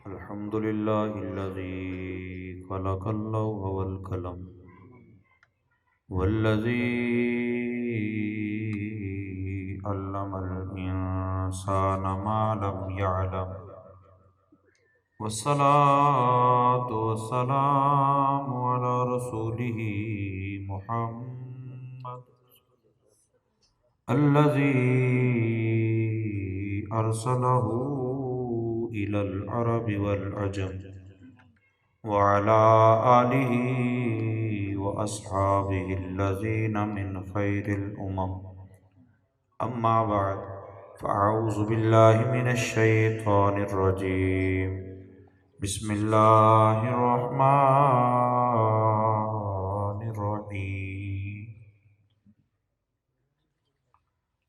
الحمد لله الذي خلق اللوح والقلم والذي علم الإنسان ما لم يعلم والصلاة والسلام على رسوله محمد الذي أرسله إلى العرب والعجم وعلى آله وأصحابه الذين من خير الأمم أما بعد فأعوذ بالله من الشيطان الرجيم بسم الله الرحمن الرحيم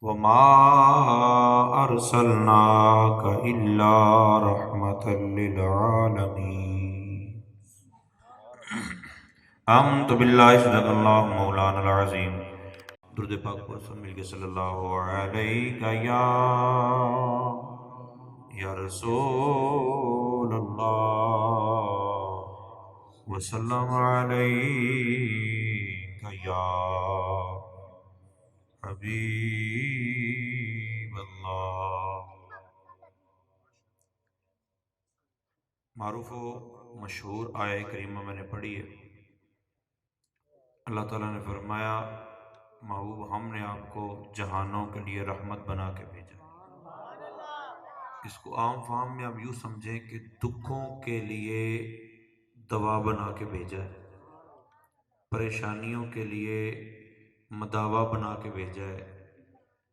وما أرسلناك إلا رحمة للعالمين آمنت بالله صدق الله مولانا العظيم درود پاک پر سب مل کے صلی اللہ علیہ یا رسول اللہ وسلم علیہ یا حبیب اللہ۔ معروف و مشہور آیہ کریمہ میں نے پڑھی ہے۔ اللہ تعالیٰ نے فرمایا محبوب ہم نے آپ کو جہانوں کے لیے رحمت بنا کے بھیجا۔ اس کو عام فہم میں آپ یوں سمجھیں کہ دکھوں کے لیے دوا بنا کے بھیجا ہے، پریشانیوں کے لیے مداوا بنا کے بھیجا ہے،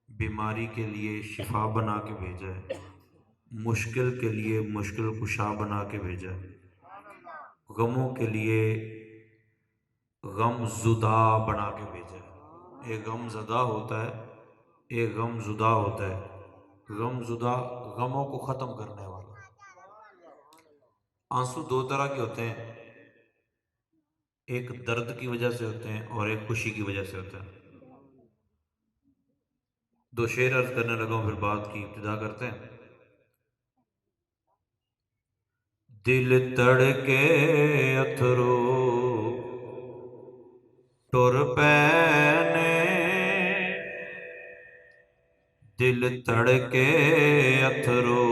بیماری کے لیے شفا بنا کے بھیجا ہے، مشکل کے لیے مشکل کشا بنا کے بھیجا ہے، غموں کے لیے غم زدہ بنا کے بھیجا ہے۔ ایک غم زدہ ہوتا ہے، ایک غم زدہ ہوتا ہے۔ غم زدہ غموں کو ختم کرنے والا۔ آنسو دو طرح کے ہوتے ہیں، ایک درد کی وجہ سے ہوتے ہیں اور ایک خوشی کی وجہ سے ہوتا ہے۔ دو شعر عرض کرنے لگا ہوں، پھر بات کی ابتدا کرتے ہیں۔ دل تڑکے اتھرو ٹر پینے، دل تڑکے اتھرو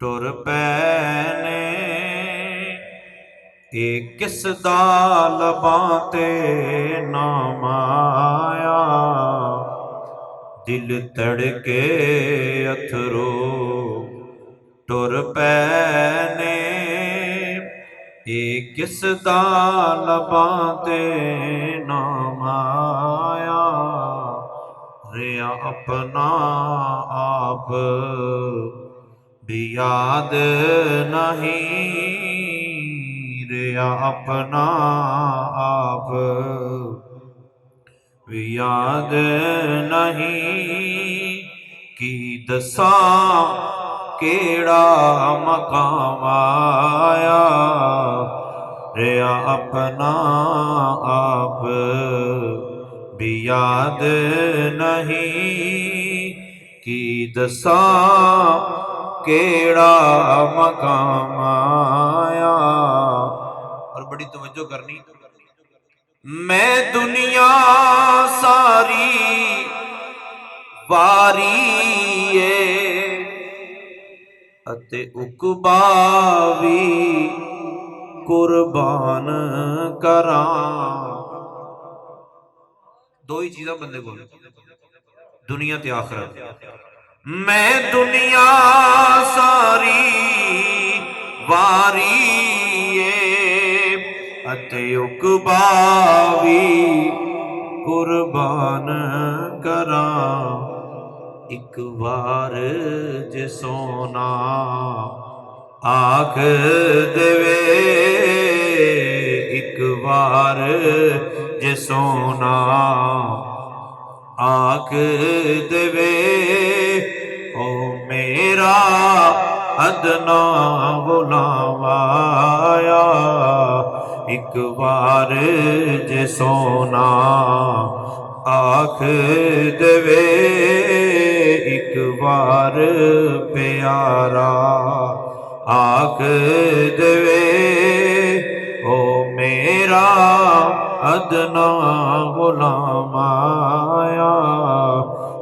ٹر پینے، اے کس دا لباں تے نام آیا، دل تڑکے اتھرو ٹر پینے، اے کس دا لباں تے نام آیا، ریا اپنا آپ بھی یاد نہیں، ریا اپنا آپ بھی یاد نہیں، کی دساں کیڑا مقام آیا، ریا اپنا آپ بھی یاد نہیں، کی دساں کیڑا مقام آیا۔ اور بڑی توجہ کرنی، میں دنیا ساری واری اتے اقبا بھی قربان کراں۔ دو ہی چیزاں بندے کو، دنیا تے آخرت۔ میں دنیا ساری واری اتے اقبا بھی قربان کراں، ایک بار جے سونا آکھ دیوے، ایک بار جے سونا آکھ دیوے، او میرا ادنا غلام آیا، ایک بار جے سونا آکھ دیوے، ایک وار پیارا آکھ دوے او میرا ادنا غلام آیا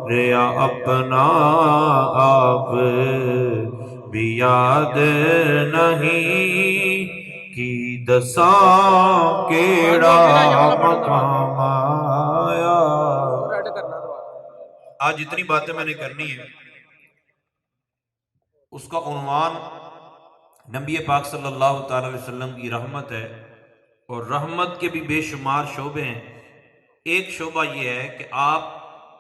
ریا اپنا آپ بھی یاد نہیں کی دساں کیڑا مقام آیا۔ آج جتنی باتیں میں نے کرنی ہے اس کا عنوان نبی پاک صلی اللہ تعالی علیہ وسلم کی رحمت ہے، اور رحمت کے بھی بے شمار شعبے ہیں۔ ایک شعبہ یہ ہے کہ آپ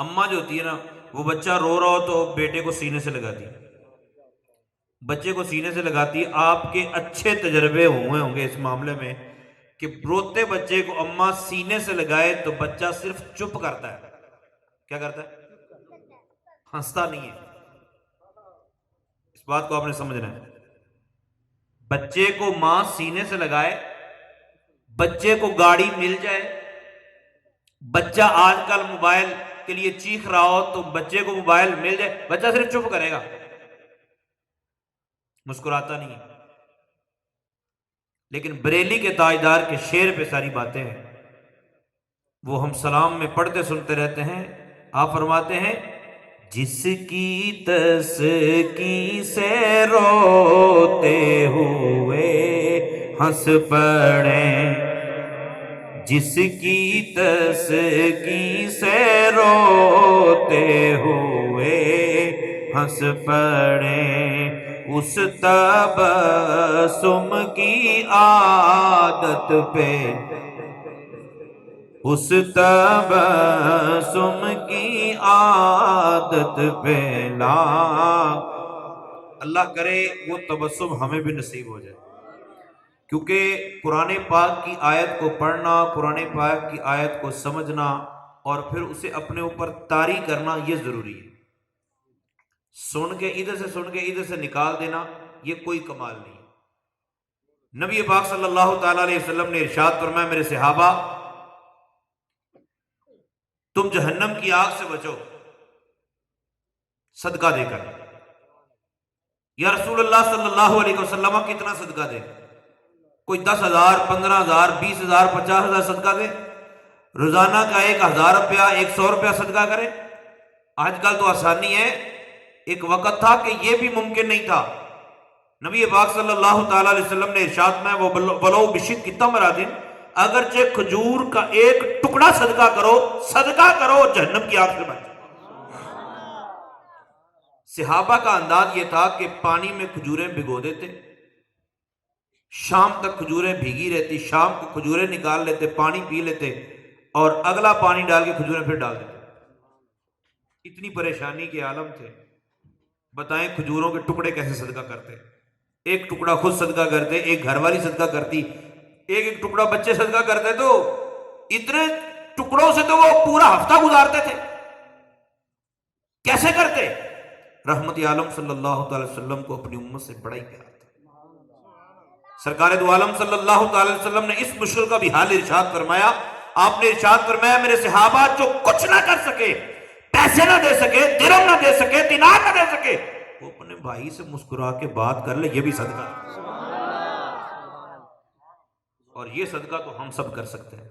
اماں جو ہوتی ہے نا، وہ بچہ رو رہا ہو تو بیٹے کو سینے سے لگاتی ہے، بچے کو سینے سے لگاتی ہے۔ آپ کے اچھے تجربے ہوئے ہوں گے اس معاملے میں کہ روتے بچے کو اماں سینے سے لگائے تو بچہ صرف چپ کرتا ہے۔ کیا کرتا ہے؟ ہنستا نہیں ہے۔ اس بات کو آپ نے سمجھنا ہے۔ بچے کو ماں سینے سے لگائے، بچے کو گاڑی مل جائے، بچہ آج کل موبائل کے لیے چیخ رہا ہو تو بچے کو موبائل مل جائے، بچہ صرف چپ کرے گا، مسکراتا نہیں ہے۔ لیکن بریلی کے تاجدار کے شعر پہ ساری باتیں ہیں، وہ ہم سلام میں پڑھتے سنتے رہتے ہیں۔ آپ فرماتے ہیں جس کی تسکین سے روتے ہوئے ہنس پڑیں، جس کی تسکین سے روتے ہوئے ہنس پڑیں، اس تبسم کی عادت پہ، اس تبسم کی عادت پہ لا، اللہ کرے وہ تبسم ہمیں بھی نصیب ہو جائے۔ کیونکہ قرآن پاک کی آیت کو پڑھنا، قرآن پاک کی آیت کو سمجھنا اور پھر اسے اپنے اوپر طاری کرنا یہ ضروری ہے۔ سن کے ادھر سے سن کے ادھر سے نکال دینا یہ کوئی کمال نہیں۔ نبی پاک صلی اللہ تعالی علیہ وسلم نے ارشاد فرمایا میرے صحابہ تم جہنم کی آگ سے بچو صدقہ دے کر۔ یا رسول اللہ صلی اللہ علیہ وسلم کتنا صدقہ دے؟ کوئی 10,000 15,000 20,000 50,000 صدقہ دے؟ روزانہ کا 1,000 روپیہ 100 روپیہ صدقہ کرے؟ آج کل تو آسانی ہے، ایک وقت تھا کہ یہ بھی ممکن نہیں تھا۔ نبی پاک صلی اللہ تعالی علیہ وسلم نے ارشاد میں وہ بلو بشد کی تمراتن، اگرچہ کھجور کا ایک ٹکڑا صدقہ کرو جہنم کی آگ سے بچ۔ صحابہ کا انداز یہ تھا کہ پانی میں کھجوریں بھگو دیتے، شام تک کھجوریں بھیگی رہتی، شام کو کھجوریں نکال لیتے، پانی پی لیتے اور اگلا پانی ڈال کے کھجوریں پھر ڈال دیتے۔ اتنی پریشانی کے عالم تھے، بتائیں کھجوروں کے ٹکڑے کیسے صدقہ کرتے؟ ایک ٹکڑا خود صدقہ کرتے، ایک گھر والی صدقہ کرتی، ایک ٹکڑا بچے صدقہ کرتے، تو اتنے ٹکڑوں سے تو وہ پورا ہفتہ گزارتے تھے۔ کیسے کرتے؟ رحمت عالم صلی اللہ تعالی وسلم کو اپنی امت سے بڑا ہی پیار تھا۔ سرکار دو عالم صلی اللہ تعالی وسلم نے اس مشکل کا بھی حال ارشاد فرمایا۔ آپ نے ارشاد فرمایا میرے صحابہ جو کچھ نہ کر سکے، پیسے نہ دے سکے، درہم نہ دے سکے، دینار نہ دے سکے، وہ اپنے بھائی سے مسکرا کے بات کر لے، یہ بھی صدقہ ہے۔ اور یہ صدقہ تو ہم سب کر سکتے ہیں۔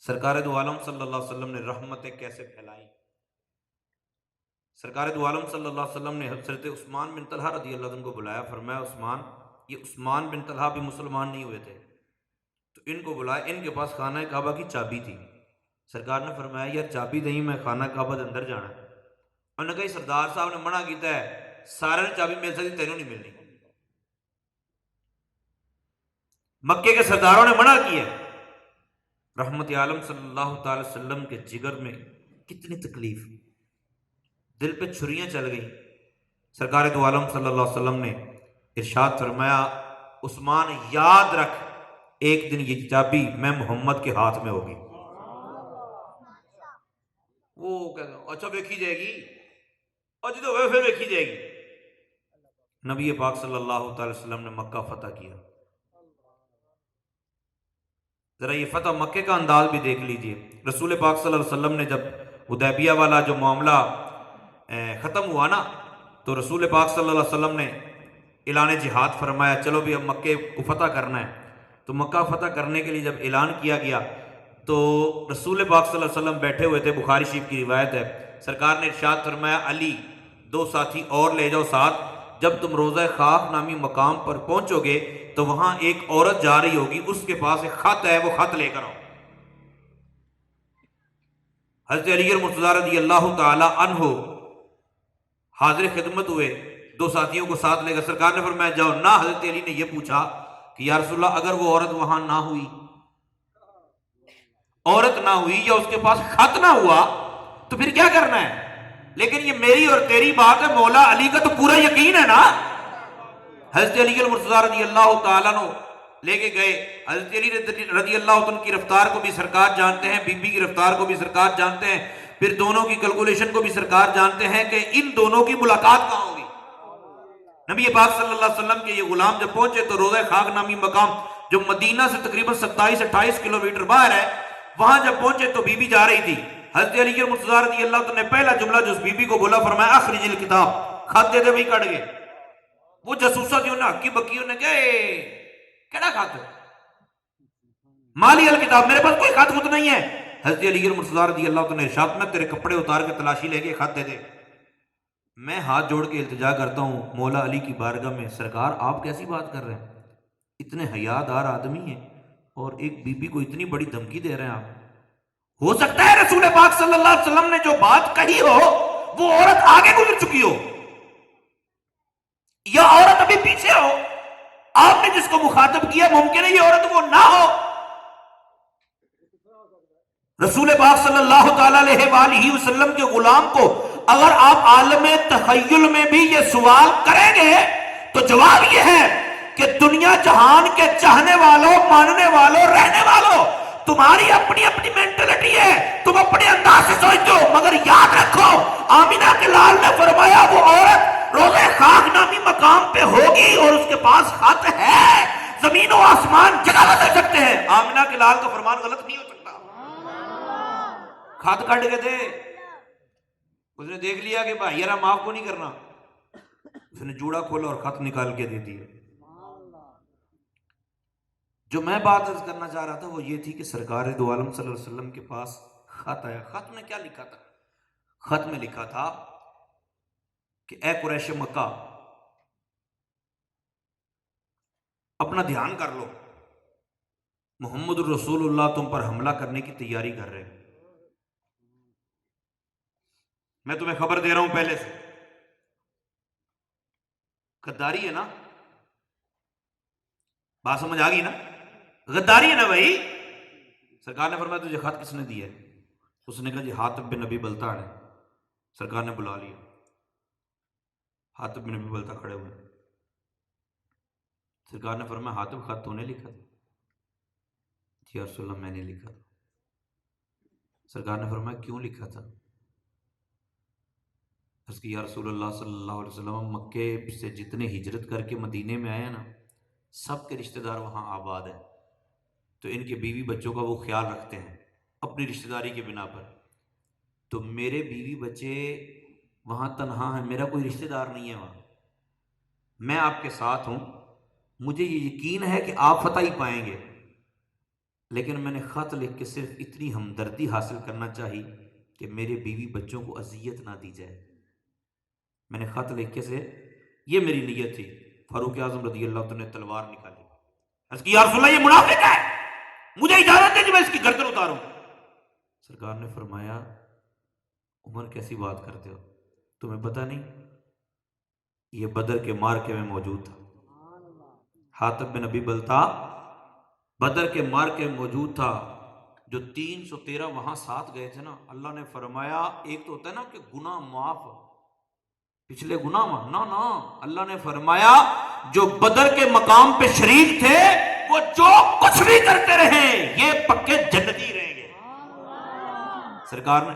سرکار دو عالم صلی اللہ علیہ وسلم نے رحمتیں کیسے پھیلائی؟ سرکار دو عالم صلی اللہ علیہ وسلم نے حضرت عثمان بن طلحہ رضی اللہ عنہ کو بلایا، فرمایا عثمان، یہ عثمان بن طلحہ بھی مسلمان نہیں ہوئے تھے، تو ان کو بلایا، ان کے پاس خانہ کعبہ کی چابی تھی۔ سرکار نے فرمایا یار چابی دیں میں خانہ کعبہ دے اندر جانا ہے۔ انہوں نے کہا سردار صاحب نے منع کیتا ہے، سارے نے چابی مل سکتی، تینوں نہیں ملنی۔ مکے کے سرداروں نے منع کیا۔ رحمت عالم صلی اللہ تعالی وسلم کے جگر میں کتنی تکلیف، دل پہ چھریاں چل گئیں۔ سرکار دو عالم صلی اللہ علیہ وسلم نے ارشاد فرمایا عثمان یاد رکھ ایک دن یہ چابی میں محمد کے ہاتھ میں ہوگی۔ وہ کہتا ہے اچھا دیکھی جائے گی، اچھا تو پھر دیکھی جائے گی۔ نبی پاک صلی اللہ تعالی وسلم نے مکہ فتح کیا۔ ذرا یہ فتح مکے کا انداز بھی دیکھ لیجئے۔ رسول پاک صلی اللہ علیہ وسلم نے جب حدیبیہ والا جو معاملہ ختم ہوا نا تو رسول پاک صلی اللہ علیہ وسلم نے اعلان جہاد فرمایا، چلو بھی اب مکے کو فتح کرنا ہے۔ تو مکہ فتح کرنے کے لیے جب اعلان کیا گیا تو رسول پاک صلی اللہ علیہ وسلم بیٹھے ہوئے تھے، بخاری شریف کی روایت ہے، سرکار نے ارشاد فرمایا علی 2 ساتھی اور لے جاؤ ساتھ، جب تم روضہ خاک نامی مقام پر پہنچو گے تو وہاں ایک عورت جا رہی ہوگی، اس کے پاس ایک خط ہے، وہ خط لے کر آؤ۔ حضرت علی مرتضیٰ رضی اللہ تعالی عنہ حاضر خدمت ہوئے، 2 ساتھیوں کو ساتھ لے کر سرکار نے فرمایا جاؤ نہ۔ حضرت علی نے یہ پوچھا کہ یا رسول اللہ اگر وہ عورت وہاں نہ ہوئی، عورت نہ ہوئی یا اس کے پاس خط نہ ہوا تو پھر کیا کرنا ہے؟ لیکن یہ میری اور تیری بات ہے، مولا علی کا تو پورا یقین ہے نا۔ حضرت علی المرتضیٰ رضی اللہ تعالیٰ عنہ لے کے گئے۔ حضرت علی رضی اللہ عنہ کی رفتار کو بھی سرکار جانتے ہیں، بی بی کی رفتار کو بھی سرکار جانتے ہیں، پھر دونوں کی کیلکولیشن کو بھی سرکار جانتے ہیں کہ ان دونوں کی ملاقات کہاں ہوگی۔ نبی پاک صلی اللہ علیہ وسلم کے یہ غلام جب پہنچے تو روضہ خاک نامی مقام جو مدینہ سے تقریباً 27-28 کلومیٹر باہر ہے، وہاں جب پہنچے تو بی بی جا رہی تھی۔ حضرت علی مرتضیٰ رضی اللہ عنہ نے پہلا جملہ جو اس بی بی کو بولا، فرمایا اخرج الکتاب، خط دے دے، وہی کٹ گئے۔ وہ جاسوسہ تھی، انہیں ہکی بکی، انہیں کہا خط مالی الکتاب، میرے پاس کوئی خط خط نہیں ہے۔ حضرت علی مرتضیٰ رضی اللہ عنہ نے ارشاد میں تیرے کپڑے اتار کے تلاشی لے کے خط دے دے۔ میں ہاتھ جوڑ کے التجا کرتا ہوں مولا علی کی بارگاہ میں، سرکار آپ کیسی بات کر رہے ہیں؟ اتنے حیا دار آدمی ہیں اور ایک بی بی کو اتنی بڑی دھمکی دے رہے ہیں آپ؟ ہو سکتا ہے رسول پاک صلی اللہ علیہ وسلم نے جو بات کہی ہو وہ عورت آگے گزر چکی ہو یا عورت ابھی پیچھے ہو، آپ نے جس کو مخاطب کیا ممکن ہے یہ عورت وہ نہ ہو۔ رسول پاک صلی اللہ تعالیٰ علیہ وآلہ وسلم کے غلام کو اگر آپ عالم تخیل میں بھی یہ سوال کریں گے تو جواب یہ ہے کہ دنیا جہان کے چاہنے والوں، ماننے والوں، رہنے والوں، تمہاری اپنی اپنی مینٹلٹی ہے، تم اپنے انداز سے سوچتے ہو، مگر یاد رکھو آمینہ کے لال نے فرمایا وہ عورت روضہ خاک نامی مقام پہ ہوگی اور اس کے پاس خط ہے، زمین و آسمان جگہ بدل سکتے ہیں، آمینہ کے لال کا فرمان غلط نہیں ہو سکتا۔ خط کٹ کے دے، اس نے دیکھ لیا کہ بھائی یارا معاف کو نہیں کرنا، اس نے جوڑا کھولا اور خط نکال کے دے دیا۔ جو میں بات عرض کرنا چاہ رہا تھا وہ یہ تھی کہ سرکار دو عالم صلی اللہ علیہ وسلم کے پاس خط آیا۔ خط میں کیا لکھا تھا؟ خط میں لکھا تھا کہ اے قریش مکہ، اپنا دھیان کر لو، محمد الرسول اللہ تم پر حملہ کرنے کی تیاری کر رہے ہیں، میں تمہیں خبر دے رہا ہوں پہلے سے۔ غداری ہے نا، بات سمجھ آ گئی نا؟ غداری ہے نا بھائی۔ سرکار نے فرمایا تجھے خط کس نے دیا ہے؟ اس نے کہا جی حاتب بن نبی بلتا نے۔ سرکار نے بلا لیا، حاتب بن نبی بلتا کھڑے ہوئے۔ سرکار نے فرمایا حاتب خط تو نے لکھا تھا؟ جی یا رسول اللہ میں نے لکھا تھا۔ سرکار نے فرمایا کیوں لکھا تھا؟ اس کی یا رسول اللہ صلی اللہ علیہ وسلم مکے سے جتنے ہجرت کر کے مدینے میں آئے نا سب کے رشتہ دار وہاں آباد ہیں، تو ان کے بیوی بچوں کا وہ خیال رکھتے ہیں اپنی رشتہ داری کے بنا پر، تو میرے بیوی بچے وہاں تنہا ہیں، میرا کوئی رشتہ دار نہیں ہے وہاں، میں آپ کے ساتھ ہوں، مجھے یہ یقین ہے کہ آپ فتح ہی پائیں گے، لیکن میں نے خط لکھ کے صرف اتنی ہمدردی حاصل کرنا چاہی کہ میرے بیوی بچوں کو اذیت نہ دی جائے، میں نے خط لکھ کے سے یہ میری نیت تھی۔ فاروق اعظم رضی اللہ عنہ نے تلوار نکالی، اس کی یا رسول اللہ یہ منافق ہے، مجھے اجازت دے کہ میں اس کی گردن اتاروں۔ سرکار نے فرمایا عمر کیسی بات کرتے ہو، تمہیں پتہ نہیں یہ بدر کے مارکے میں موجود تھا، حاتب بن نبی بلتا بدر کے مارکے میں موجود تھا، جو 313 وہاں ساتھ گئے تھے نا، اللہ نے فرمایا ایک تو ہوتا ہے نا کہ گناہ معاف، پچھلے گناہ نہ اللہ نے فرمایا جو بدر کے مقام پہ شریک تھے وہ جو کچھ بھی کرتے رہے یہ پکے جنتی رہیں گے۔ سرکار نے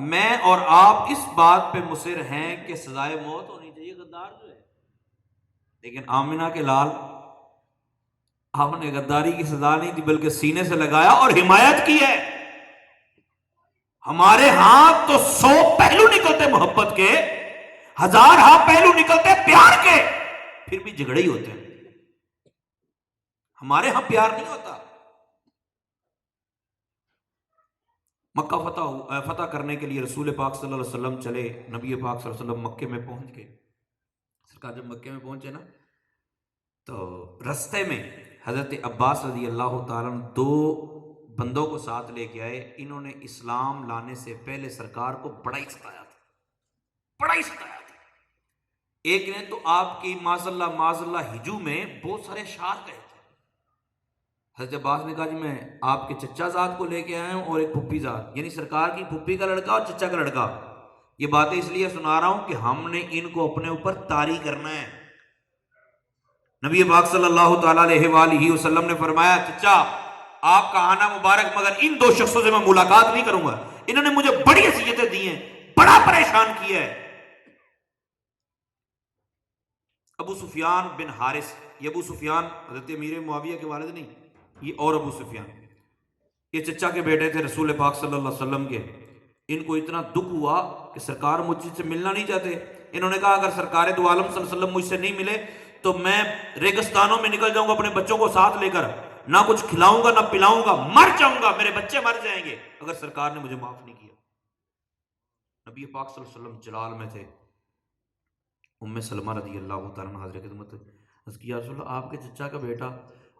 میں اور آپ اس بات پہ مصر ہیں کہ سزائے موت ہونی چاہیے غدار جو ہے، لیکن آمنہ کے لال آپ نے غداری کی سزا نہیں دی بلکہ سینے سے لگایا اور حمایت کی ہے۔ ہمارے ہاں تو 100 پہلو نکلتے محبت کے، 1000 ہاں پہلو نکلتے پیار کے، پھر بھی جھگڑے ہی ہوتے ہیں. ہمارے ہاں پیار نہیں ہوتا. مکہ فتح کرنے کے لیے رسول پاک صلی اللہ علیہ وسلم چلے. نبی پاک صلی اللہ علیہ وسلم مکے میں پہنچ گئے. سرکار جب مکے میں پہنچے نا تو رستے میں حضرت عباس رضی اللہ تعالیٰ عنہ 2 بندوں کو ساتھ لے کے آئے. انہوں نے اسلام لانے سے پہلے سرکار کو بڑا ہی ستایا تھا، بڑا ہی ستایا تھا. ایک نے تو آپ کی معاذ اللہ ہجو میں بہت سارے اشعار کہے تھے. حضرت عباس نے کہا جی میں آپ کے چچا زاد کو لے کے آیا ہوں اور ایک پھپھی زاد، یعنی سرکار کی پھپھی کا لڑکا اور چچا کا لڑکا. یہ باتیں اس لیے سنا رہا ہوں کہ ہم نے ان کو اپنے اوپر طاری کرنا ہے. نبی پاک صلی اللہ تعالیٰ علیہ وآلہ وسلم نے فرمایا چچا آپ کا آنا مبارک، مگر ان 2 شخصوں سے میں ملاقات نہیں کروں گا. انہوں نے مجھے بڑی اذیتیں دی ہیں، بڑا پریشان کیا ہے. ابو سفیان بن حارث، یہ ابو سفیان حضرت امیر معاویہ کے والد نہیں، یہ اور ابو سفیان، یہ چچا کے بیٹے تھے رسول پاک صلی اللہ علیہ وسلم کے. ان کو اتنا دکھ ہوا کہ سرکار مجھ سے ملنا نہیں چاہتے. انہوں نے کہا اگر سرکار دو عالم صلی اللہ علیہ وسلم مجھ سے نہیں ملے تو میں ریگستانوں میں نکل جاؤں گا اپنے بچوں کو ساتھ لے کر، نہ کچھ کھلاؤں گا نہ پلاؤں گا، مر جاؤں گا، میرے بچے مر جائیں گے اگر سرکار نے مجھے معاف نہیں کیا. نبی پاک صلی اللہ علیہ وسلم جلال میں تھے. ام سلمہ رضی اللہ تعالیٰ عنہ حضرت خدمت عرض کی یا رسول اللہ آپ کے چچا کا بیٹا،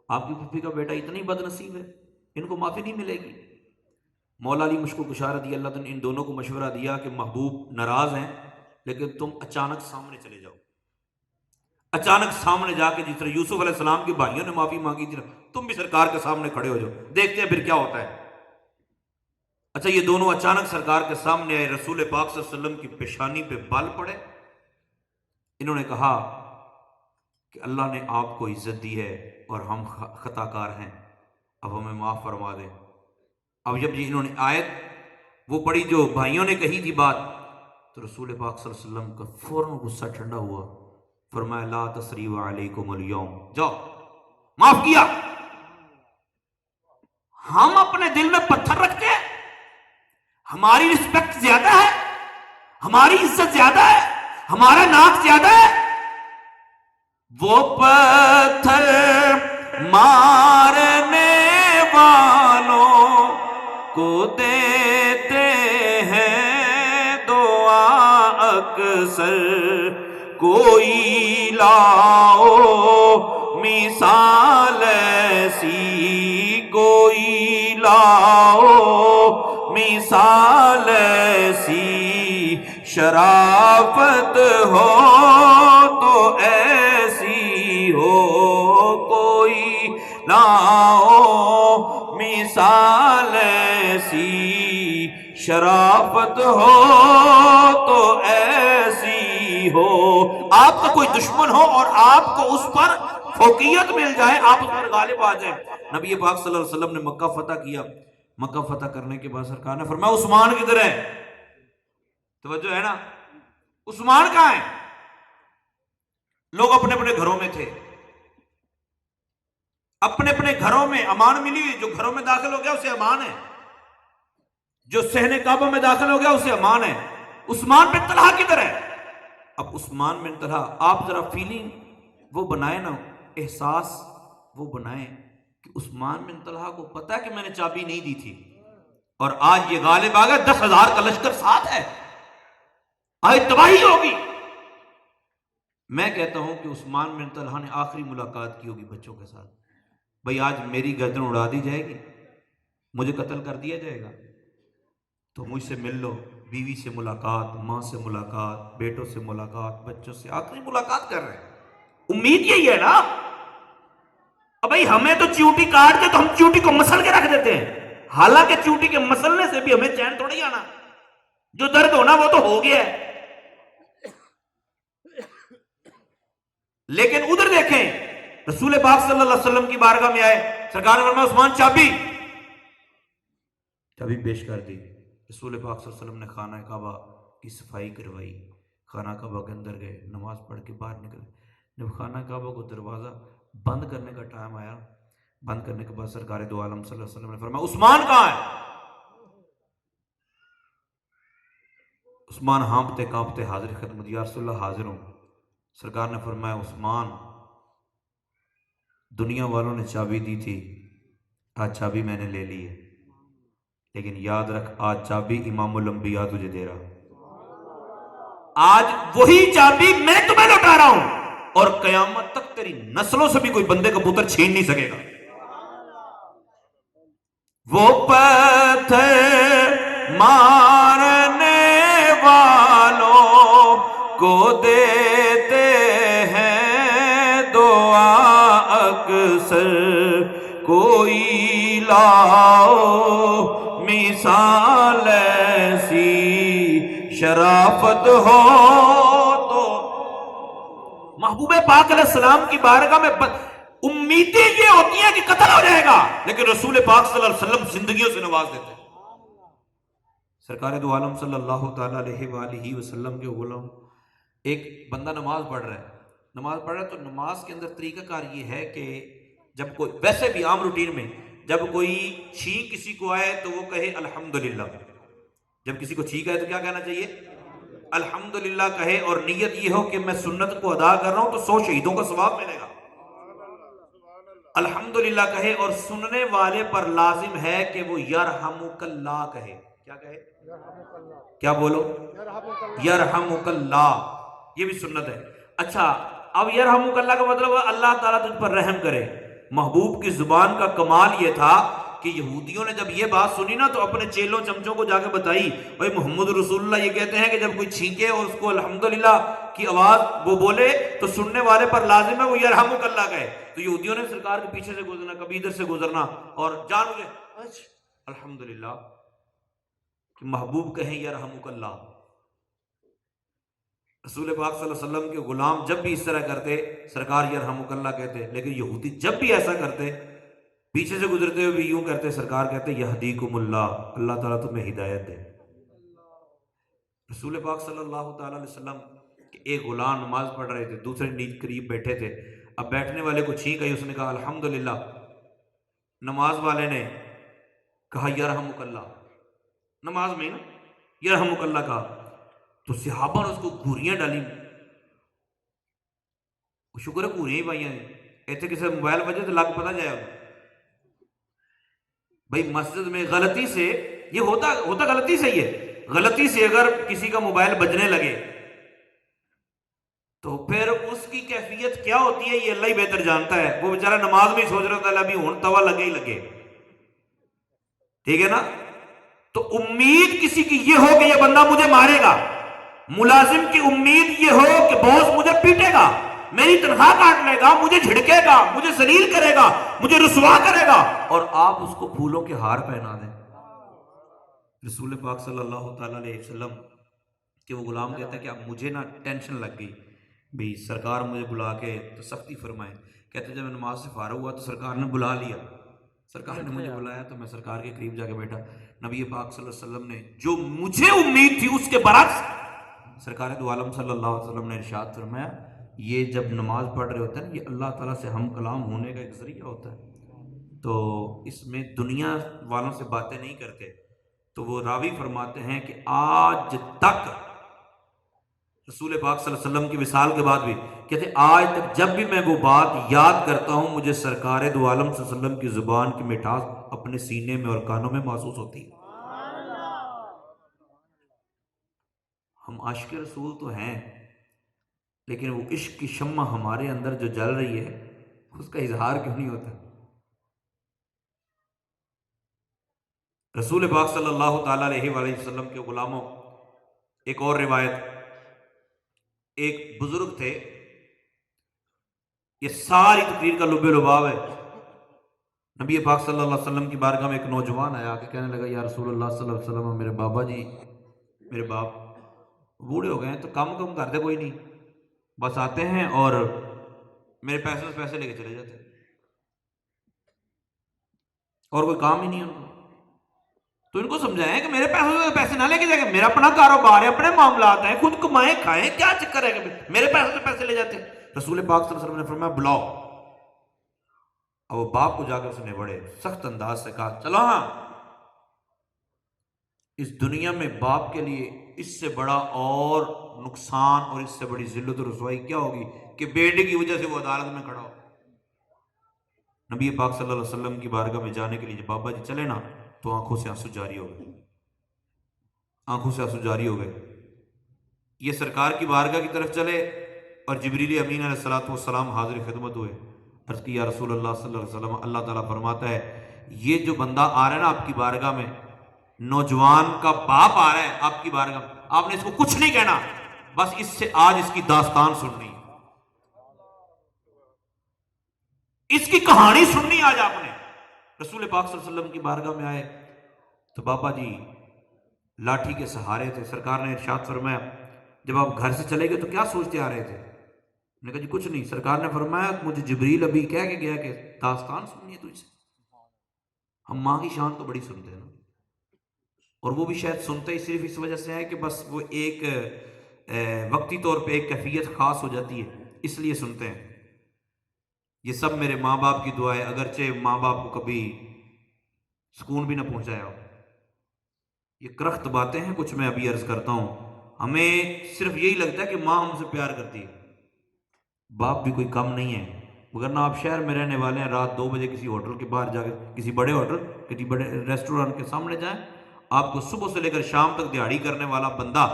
آپ کی پھپھی کا بیٹا اتنی بد نصیب ہے، ان کو معافی نہیں ملے گی. مولا علی مشکو کشار رضی اللہ عنہ ان دونوں کو مشورہ دیا کہ محبوب ناراض ہیں لیکن تم اچانک سامنے چلے جاؤ. اچانک سامنے جا کے جس طرح یوسف علیہ السلام کے بھائیوں نے معافی مانگی تھی تم بھی سرکار کے سامنے کھڑے ہو جاؤ، دیکھتے ہیں پھر کیا ہوتا ہے. اچھا یہ دونوں اچانک سرکار کے سامنے آئے، رسول پاک صلی اللہ علیہ وسلم کی پیشانی پہ بال پڑے. انہوں نے کہا کہ اللہ نے آپ کو عزت دی ہے اور ہم خطا کار ہیں، اب ہمیں معاف فرما دیں. اب جب انہوں نے آیت وہ پڑھی جو بھائیوں نے کہی تھی بات، تو رسول پاک صلی اللہ علیہ وسلم کا فوراً غصہ ٹھنڈا ہوا. فرمایا لا تثریب علیکم اليوم، جاؤ معاف کیا. ہم اپنے دل میں پتھر رکھتے ہیں، ہماری رسپیکٹ زیادہ ہے، ہماری عزت زیادہ ہے، ہمارا ناک زیادہ ہے. وہ پتھر مارنے والوں کو دیتے ہیں دعا اکثر، کوئی لاؤ مثال ایسی، کوئی لاؤ مثال ایسی، شرافت ہو تو ایسی ہو، کوئی لاؤ مثال ایسی، شرافت ہو تو ایسی ہو. آپ کا کوئی دشمن ہو اور آپ کو اس پر فوقیت مل جائے، آپ اس پر غالب آ جائیں. نبی پاک صلی اللہ علیہ وسلم نے مکہ فتح کیا. مکہ فتح کرنے کے بعد سرکار نے فرمایا عثمان کدھر ہے؟ توجہ ہے نا، عثمان کہاں ہے؟ لوگ اپنے اپنے گھروں میں تھے، اپنے اپنے گھروں میں امان ملی ہوئی. جو گھروں میں داخل ہو گیا اسے امان ہے، جو صحن کعبہ میں داخل ہو گیا اسے امان ہے. عثمان بن طلحہ کدھر ہے؟ اب عثمان بن طلحہ آپ ذرا فیلنگ وہ بنائیں نا، احساس وہ بنائیں کہ عثمان بن طلحہ کو پتا ہے کہ میں نے چابی نہیں دی تھی اور آج یہ غالب آ گیا، 10,000 کا لشکر ساتھ ہے، آج تباہی ہوگی. میں کہتا ہوں کہ عثمان بن طلحہ نے آخری ملاقات کی ہوگی بچوں کے ساتھ. بھئی آج میری گردن اڑا دی جائے گی، مجھے قتل کر دیا جائے گا تو مجھ سے مل لو. بیوی سے ملاقات، ماں سے ملاقات، بیٹوں سے ملاقات، بچوں سے آخری ملاقات کر رہے ہیں. امید یہی ہے نا. اب بھئی ہمیں تو چیوٹی کاٹ کے تو ہم چیوٹی کو مسل کے رکھ دیتے ہیں، حالانکہ چیوٹی کے مسلنے سے بھی ہمیں چین تھوڑی آنا، جو درد ہونا وہ تو ہو گیا ہے. لیکن ادھر دیکھیں رسول پاک صلی اللہ علیہ وسلم کی بارگاہ میں آئے، سرکار نے فرمایا عثمان چابی پیش کر دی. رسول پاک صلی اللہ علیہ وسلم نے خانہ کعبہ کی صفائی کروائی، خانہ کعبہ کے اندر گئے، نماز پڑھ کے باہر نکلے. جب خانہ کعبہ کو دروازہ بند کرنے کا ٹائم آیا، بند کرنے کے بعد سرکار دو عالم صلی اللہ علیہ وسلم نے فرمایا عثمان کہاں ہے؟ عثمان ہانپتے کانپتے حاضر خدمت، یا رسول اللہ حاضر ہوں۔ سرکار نے فرمایا عثمان، دنیا والوں نے چابی دی تھی، آج چابی میں نے لے لی ہے، لیکن یاد رکھ آج چابی امام الانبیاء تجھے دے رہا، آج وہی چابی میں تمہیں لوٹا رہا ہوں، اور قیامت تک تیری نسلوں سے بھی کوئی بندے کا پتر چھین نہیں سکے گا۔ وہ پتھر مارنے والوں کو دیتے ہیں دعا اکثر، کوئی لاؤ مثال ایسی شرافت ہو تو۔ محبوب پاک علیہ السلام کی بارگاہ میں امیدیں یہ ہوتی ہیں کہ قتل ہو جائے گا، لیکن رسول پاک صلی اللہ علیہ وسلم زندگیوں سے نواز دیتے ہیں۔ سرکار دو عالم صلی اللہ تعالیٰ علیہ وآلہ وسلم کے غلام، ایک بندہ نماز پڑھ رہا ہے تو نماز کے اندر طریقہ کار یہ ہے کہ جب کوئی، ویسے بھی عام روٹین میں جب کوئی چھینک کسی کو آئے تو وہ کہے الحمدللہ، جب کسی کو چھینک آئے تو کیا کہنا چاہیے؟ الحمدللہ کہے، اور نیت یہ ہو کہ میں سنت کو ادا کر رہا ہوں تو 100 شہیدوں کا ثواب ملے گا۔ الحمدللہ کہے، اور سننے والے پر لازم ہے کہ وہ یرحمک اللہ کہے۔ کیا کہے؟ کیا بولو؟ یرحمک اللہ، یہ بھی سنت ہے۔ اچھا، اب یرحمک اللہ کا مطلب ہے اللہ تعالیٰ تجھ پر رحم کرے۔ محبوب کی زبان کا کمال یہ تھا کہ یہودیوں نے جب یہ بات سنی نا تو اپنے چیلوں چمچوں کو جا کے بتائی، بھائی محمد رسول اللہ یہ کہتے ہیں کہ جب کوئی چھینکے اور اس کو الحمدللہ کی آواز وہ بولے تو سننے والے پر لازم ہے وہ یرحمک اللہ کہے۔ تو یہودیوں نے سرکار کے پیچھے سے گزرنا، کبھی ادھر سے گزرنا، اور جان مجھے الحمدللہ کہ محبوب کہیں یرحمک اللہ۔ رسول پاک صلی اللہ علیہ وسلم کے غلام جب بھی اس طرح کرتے سرکار یرحمک اللہ کہتے، لیکن یہودی جب بھی ایسا کرتے پیچھے سے گزرتے ہوئے بھی یوں کرتے، سرکار کہتے یہدیکم اللہ، اللہ تعالیٰ تمہیں ہدایت دے۔ رسول پاک صلی اللہ تعالیٰ علیہ وسلم کے ایک غلام نماز پڑھ رہے تھے، دوسرے نیچ قریب بیٹھے تھے، اب بیٹھنے والے کو چھینک آئی، اس نے کہا الحمدللہ، نماز والے نے کہا یرحمک اللہ، نماز میں نا یرحمک اللہ کہا، تو صحابہ نے اس کو گھوریاں ڈالی، شکر ہے گھوریاں ہی پائیاں ہیں، ایتھے کسی موبائل وجہ تو لگ پتہ جائے گا۔ بھئی مسجد میں غلطی سے یہ ہوتا غلطی سے ہی ہے، غلطی سے اگر کسی کا موبائل بجنے لگے تو پھر اس کی کیفیت کیا ہوتی ہے یہ اللہ ہی بہتر جانتا ہے۔ وہ بیچارہ نماز میں سوچ رہا تھا ابھی ہون توا لگے ہی لگے، ٹھیک ہے نا؟ تو امید کسی کی یہ ہو کہ یہ بندہ مجھے مارے گا، ملازم کی امید یہ ہو کہ باس مجھے پیٹے گا، میری تنخواہ کاٹ لے گا، مجھے جھڑکے گا، مجھے ذلیل کرے گا، مجھے رسوا کرے گا، اور آپ اس کو پھولوں کے ہار پہنا دیں۔ رسول پاک صلی اللہ تعالیٰ علیہ وسلم کہ وہ غلام کہتا ہے کہ اب مجھے نا ٹینشن لگ گئی، بھی سرکار مجھے بلا کے تو سختی فرمائے۔ کہتے جب میں نماز سے فارغ ہوا تو سرکار نے بلا لیا، سرکار نے مجھے بلایا تو میں سرکار کے قریب جا کے بیٹھا، نبی پاک صلی اللہ علیہ وسلم نے جو مجھے امید تھی اس کے برعکس سرکار دو عالم صلی اللہ علیہ وسلم نے ارشاد فرمایا، یہ جب نماز پڑھ رہے ہوتے ہیں یہ اللہ تعالیٰ سے ہم کلام ہونے کا ایک ذریعہ ہوتا ہے، تو اس میں دنیا والوں سے باتیں نہیں کرتے۔ تو وہ راوی فرماتے ہیں کہ آج تک رسول پاک صلی اللہ علیہ وسلم کی وصال کے بعد بھی کہتے آج تک جب بھی میں وہ بات یاد کرتا ہوں مجھے سرکار دو عالم صلی اللہ علیہ وسلم کی زبان کی مٹھاس اپنے سینے میں اور کانوں میں محسوس ہوتی ہے۔ ہم عاشق رسول تو ہیں، لیکن وہ عشق کی شمع ہمارے اندر جو جل رہی ہے اس کا اظہار کیوں نہیں ہوتا؟ رسول پاک صلی اللہ تعالیٰ علیہ وآلہ وسلم کے غلاموں، ایک اور روایت، ایک بزرگ تھے، یہ ساری تقریر کا لب لباب ہے، نبی پاک صلی اللہ علیہ وسلم کی بارگاہ میں ایک نوجوان آیا کہ کہنے لگا یا رسول اللہ صلی اللہ علیہ وسلم، میرے بابا جی، میرے باپ بوڑھے ہو گئے ہیں تو کام کرتے کوئی نہیں، بس آتے ہیں اور میرے پیسے لے کے چلے جاتے ہیں، اور کوئی کام ہی نہیں ہے ان کو۔ تو ان کو سمجھائیں کہ میرے پیسے نہ لے کے جائیں، میرا اپنا کاروبار ہے، اپنے معاملات ہیں، خود کمائیں کھائیں، کیا چکر ہے کہ میرے پیسے لے جاتے ہیں۔ رسول پاک صلی اللہ علیہ وسلم نے فرمایا بلاؤ، اب وہ باپ کو جا کے اس نے بڑے سخت انداز سے کہا چلو ہاں، اس دنیا میں باپ کے لیے اس سے بڑا اور نقصان اور اس سے بڑی ذلت و رسوائی کیا ہوگی کہ بیٹے کی وجہ سے وہ عدالت میں کھڑا ہو۔ نبی پاک صلی اللہ علیہ وسلم کی بارگاہ میں جانے کے لیے جب بابا جی چلے نا تو آنکھوں سے آنسو جاری ہو گئے، آنکھوں سے آنسو جاری ہو گئے۔ یہ سرکار کی بارگاہ کی طرف چلے اور جبریل امین علیہ الصلوۃ والسلام حاضر خدمت ہوئے، عرض کی یا رسول اللہ صلی اللہ علیہ وسلم، اللہ تعالیٰ فرماتا ہے یہ جو بندہ آ رہا ہے نا آپ کی بارگاہ میں، نوجوان کا باپ آ رہا ہے آپ کی بارگاہ میں، آپ نے اس کو کچھ نہیں کہنا، بس اس سے آج اس کی داستان سننی، اس کی کہانی سننی آج آپ نے۔ رسول پاک صلی اللہ علیہ وسلم کی بارگاہ میں آئے تو بابا جی لاٹھی کے سہارے تھے۔ سرکار نے ارشاد فرمایا جب آپ گھر سے چلے گئے تو کیا سوچتے آ رہے تھے؟ میں نے کہا جی کچھ نہیں۔ سرکار نے فرمایا مجھے جبریل ابھی کہہ کے گیا کہ داستان سننی ہے تجھ سے۔ ہم ماں کی شان تو بڑی سنتے ہیں نا، اور وہ بھی شاید سنتے ہی صرف اس وجہ سے ہے کہ بس وہ ایک وقتی طور پہ ایک کیفیت خاص ہو جاتی ہے اس لیے سنتے ہیں۔ یہ سب میرے ماں باپ کی دعا ہے، اگرچہ ماں باپ کو کبھی سکون بھی نہ پہنچایا ہو۔ یہ کرخت باتیں ہیں کچھ، میں ابھی عرض کرتا ہوں۔ ہمیں صرف یہی لگتا ہے کہ ماں ہم سے پیار کرتی ہے، باپ بھی کوئی کم نہیں ہے، وگرنہ آپ شہر میں رہنے والے ہیں، رات 2 بجے کسی ہوٹل کے باہر جا کے، کسی بڑے ہوٹل کسی بڑے ریسٹورینٹ کے سامنے جائیں، آپ کو صبح سے لے کر شام تک دیہڑی کرنے والا بندہ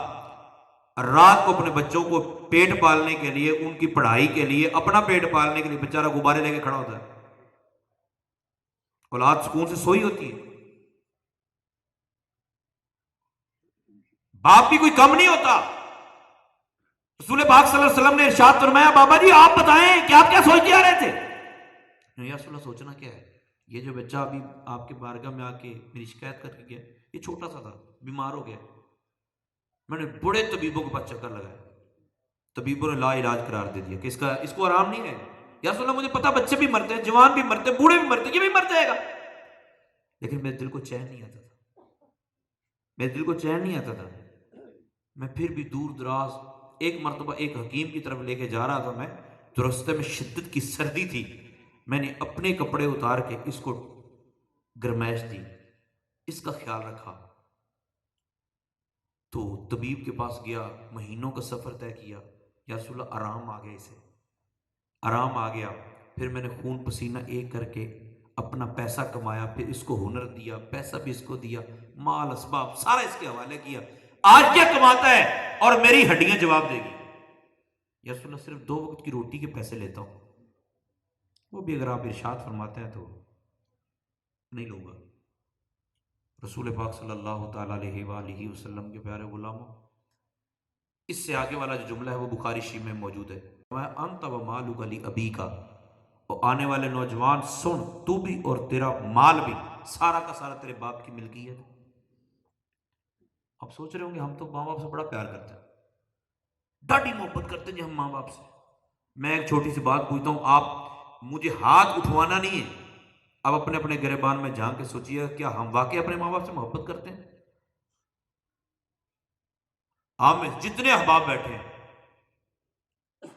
رات کو اپنے بچوں کو پیٹ پالنے کے لیے، ان کی پڑھائی کے لیے، اپنا پیٹ پالنے کے لیے بیچارہ غبارے لے کے کھڑا ہوتا ہے، اولاد سکون سے سوئی ہوتی ہے۔ باپ بھی کوئی کم نہیں ہوتا۔ رسول پاک صلی اللہ علیہ وسلم نے ارشاد فرمایا بابا جی آپ بتائیں کہ آپ کیا سوچتے آ رہے تھے؟ یا رسول اللہ سوچنا کیا ہے، یہ جو بچہ ابھی آپ کے بارگاہ میں آ کے میری شکایت کر کے گیا، یہ چھوٹا سا تھا، بیمار ہو گیا، میں نے بڑے طبیبوں کے پاس چکر لگایا، طبیبوں نے لا علاج قرار دے دیا کہ اس کو آرام نہیں ہے۔ یا رسول اللہ مجھے پتا بچے بھی مرتے ہیں، جوان بھی مرتے ہیں، بوڑھے بھی مرتے ہیں، یہ بھی مر جائے گا، لیکن میرے دل کو چین نہیں آتا تھا، میرے دل کو چین نہیں آتا تھا۔ میں پھر بھی دور دراز ایک مرتبہ ایک حکیم کی طرف لے کے جا رہا تھا، میں تو رستے میں شدت کی سردی تھی، میں نے اپنے کپڑے اتار کے اس کو گرمائش دی، اس کا خیال رکھا، تو طبیب کے پاس گیا، مہینوں کا سفر طے کیا، یا رسول اللہ آرام آ گیا، اسے آرام آ گیا۔ پھر میں نے خون پسینہ ایک کر کے اپنا پیسہ کمایا، پھر اس کو ہنر دیا، پیسہ بھی اس کو دیا، مال اسباب سارا اس کے حوالے کیا۔ آج کیا کماتا ہے اور میری ہڈیاں جواب دے گی؟ یا رسول اللہ صرف 2 وقت کی روٹی کے پیسے لیتا ہوں، وہ بھی اگر آپ ارشاد فرماتے ہیں تو نہیں لوں گا۔ رسول پاک صلی اللہ تعالیٰ علیہ وآلہ وسلم کے پیارے غلاموں، اس سے آگے والا جو جملہ ہے وہ بخاری شریف میں موجود ہے، انت و مالک لابیک، اور آنے والے نوجوان سن، تو بھی اور تیرا مال بھی سارا کا سارا تیرے باپ کی ملکیت ہے۔ آپ سوچ رہے ہوں گے ہم تو ماں باپ سے بڑا پیار کرتے ہیں، ڈاڈی محبت کرتے ہیں جی ہم ماں باپ سے۔ میں ایک چھوٹی سی بات پوچھتا ہوں، آپ مجھے ہاتھ اٹھوانا نہیں ہے، اب اپنے اپنے گریبان میں جھانک کے سوچئے کیا ہم واقعی اپنے ماں باپ سے محبت کرتے ہیں؟ آپ میں جتنے احباب بیٹھے ہیں،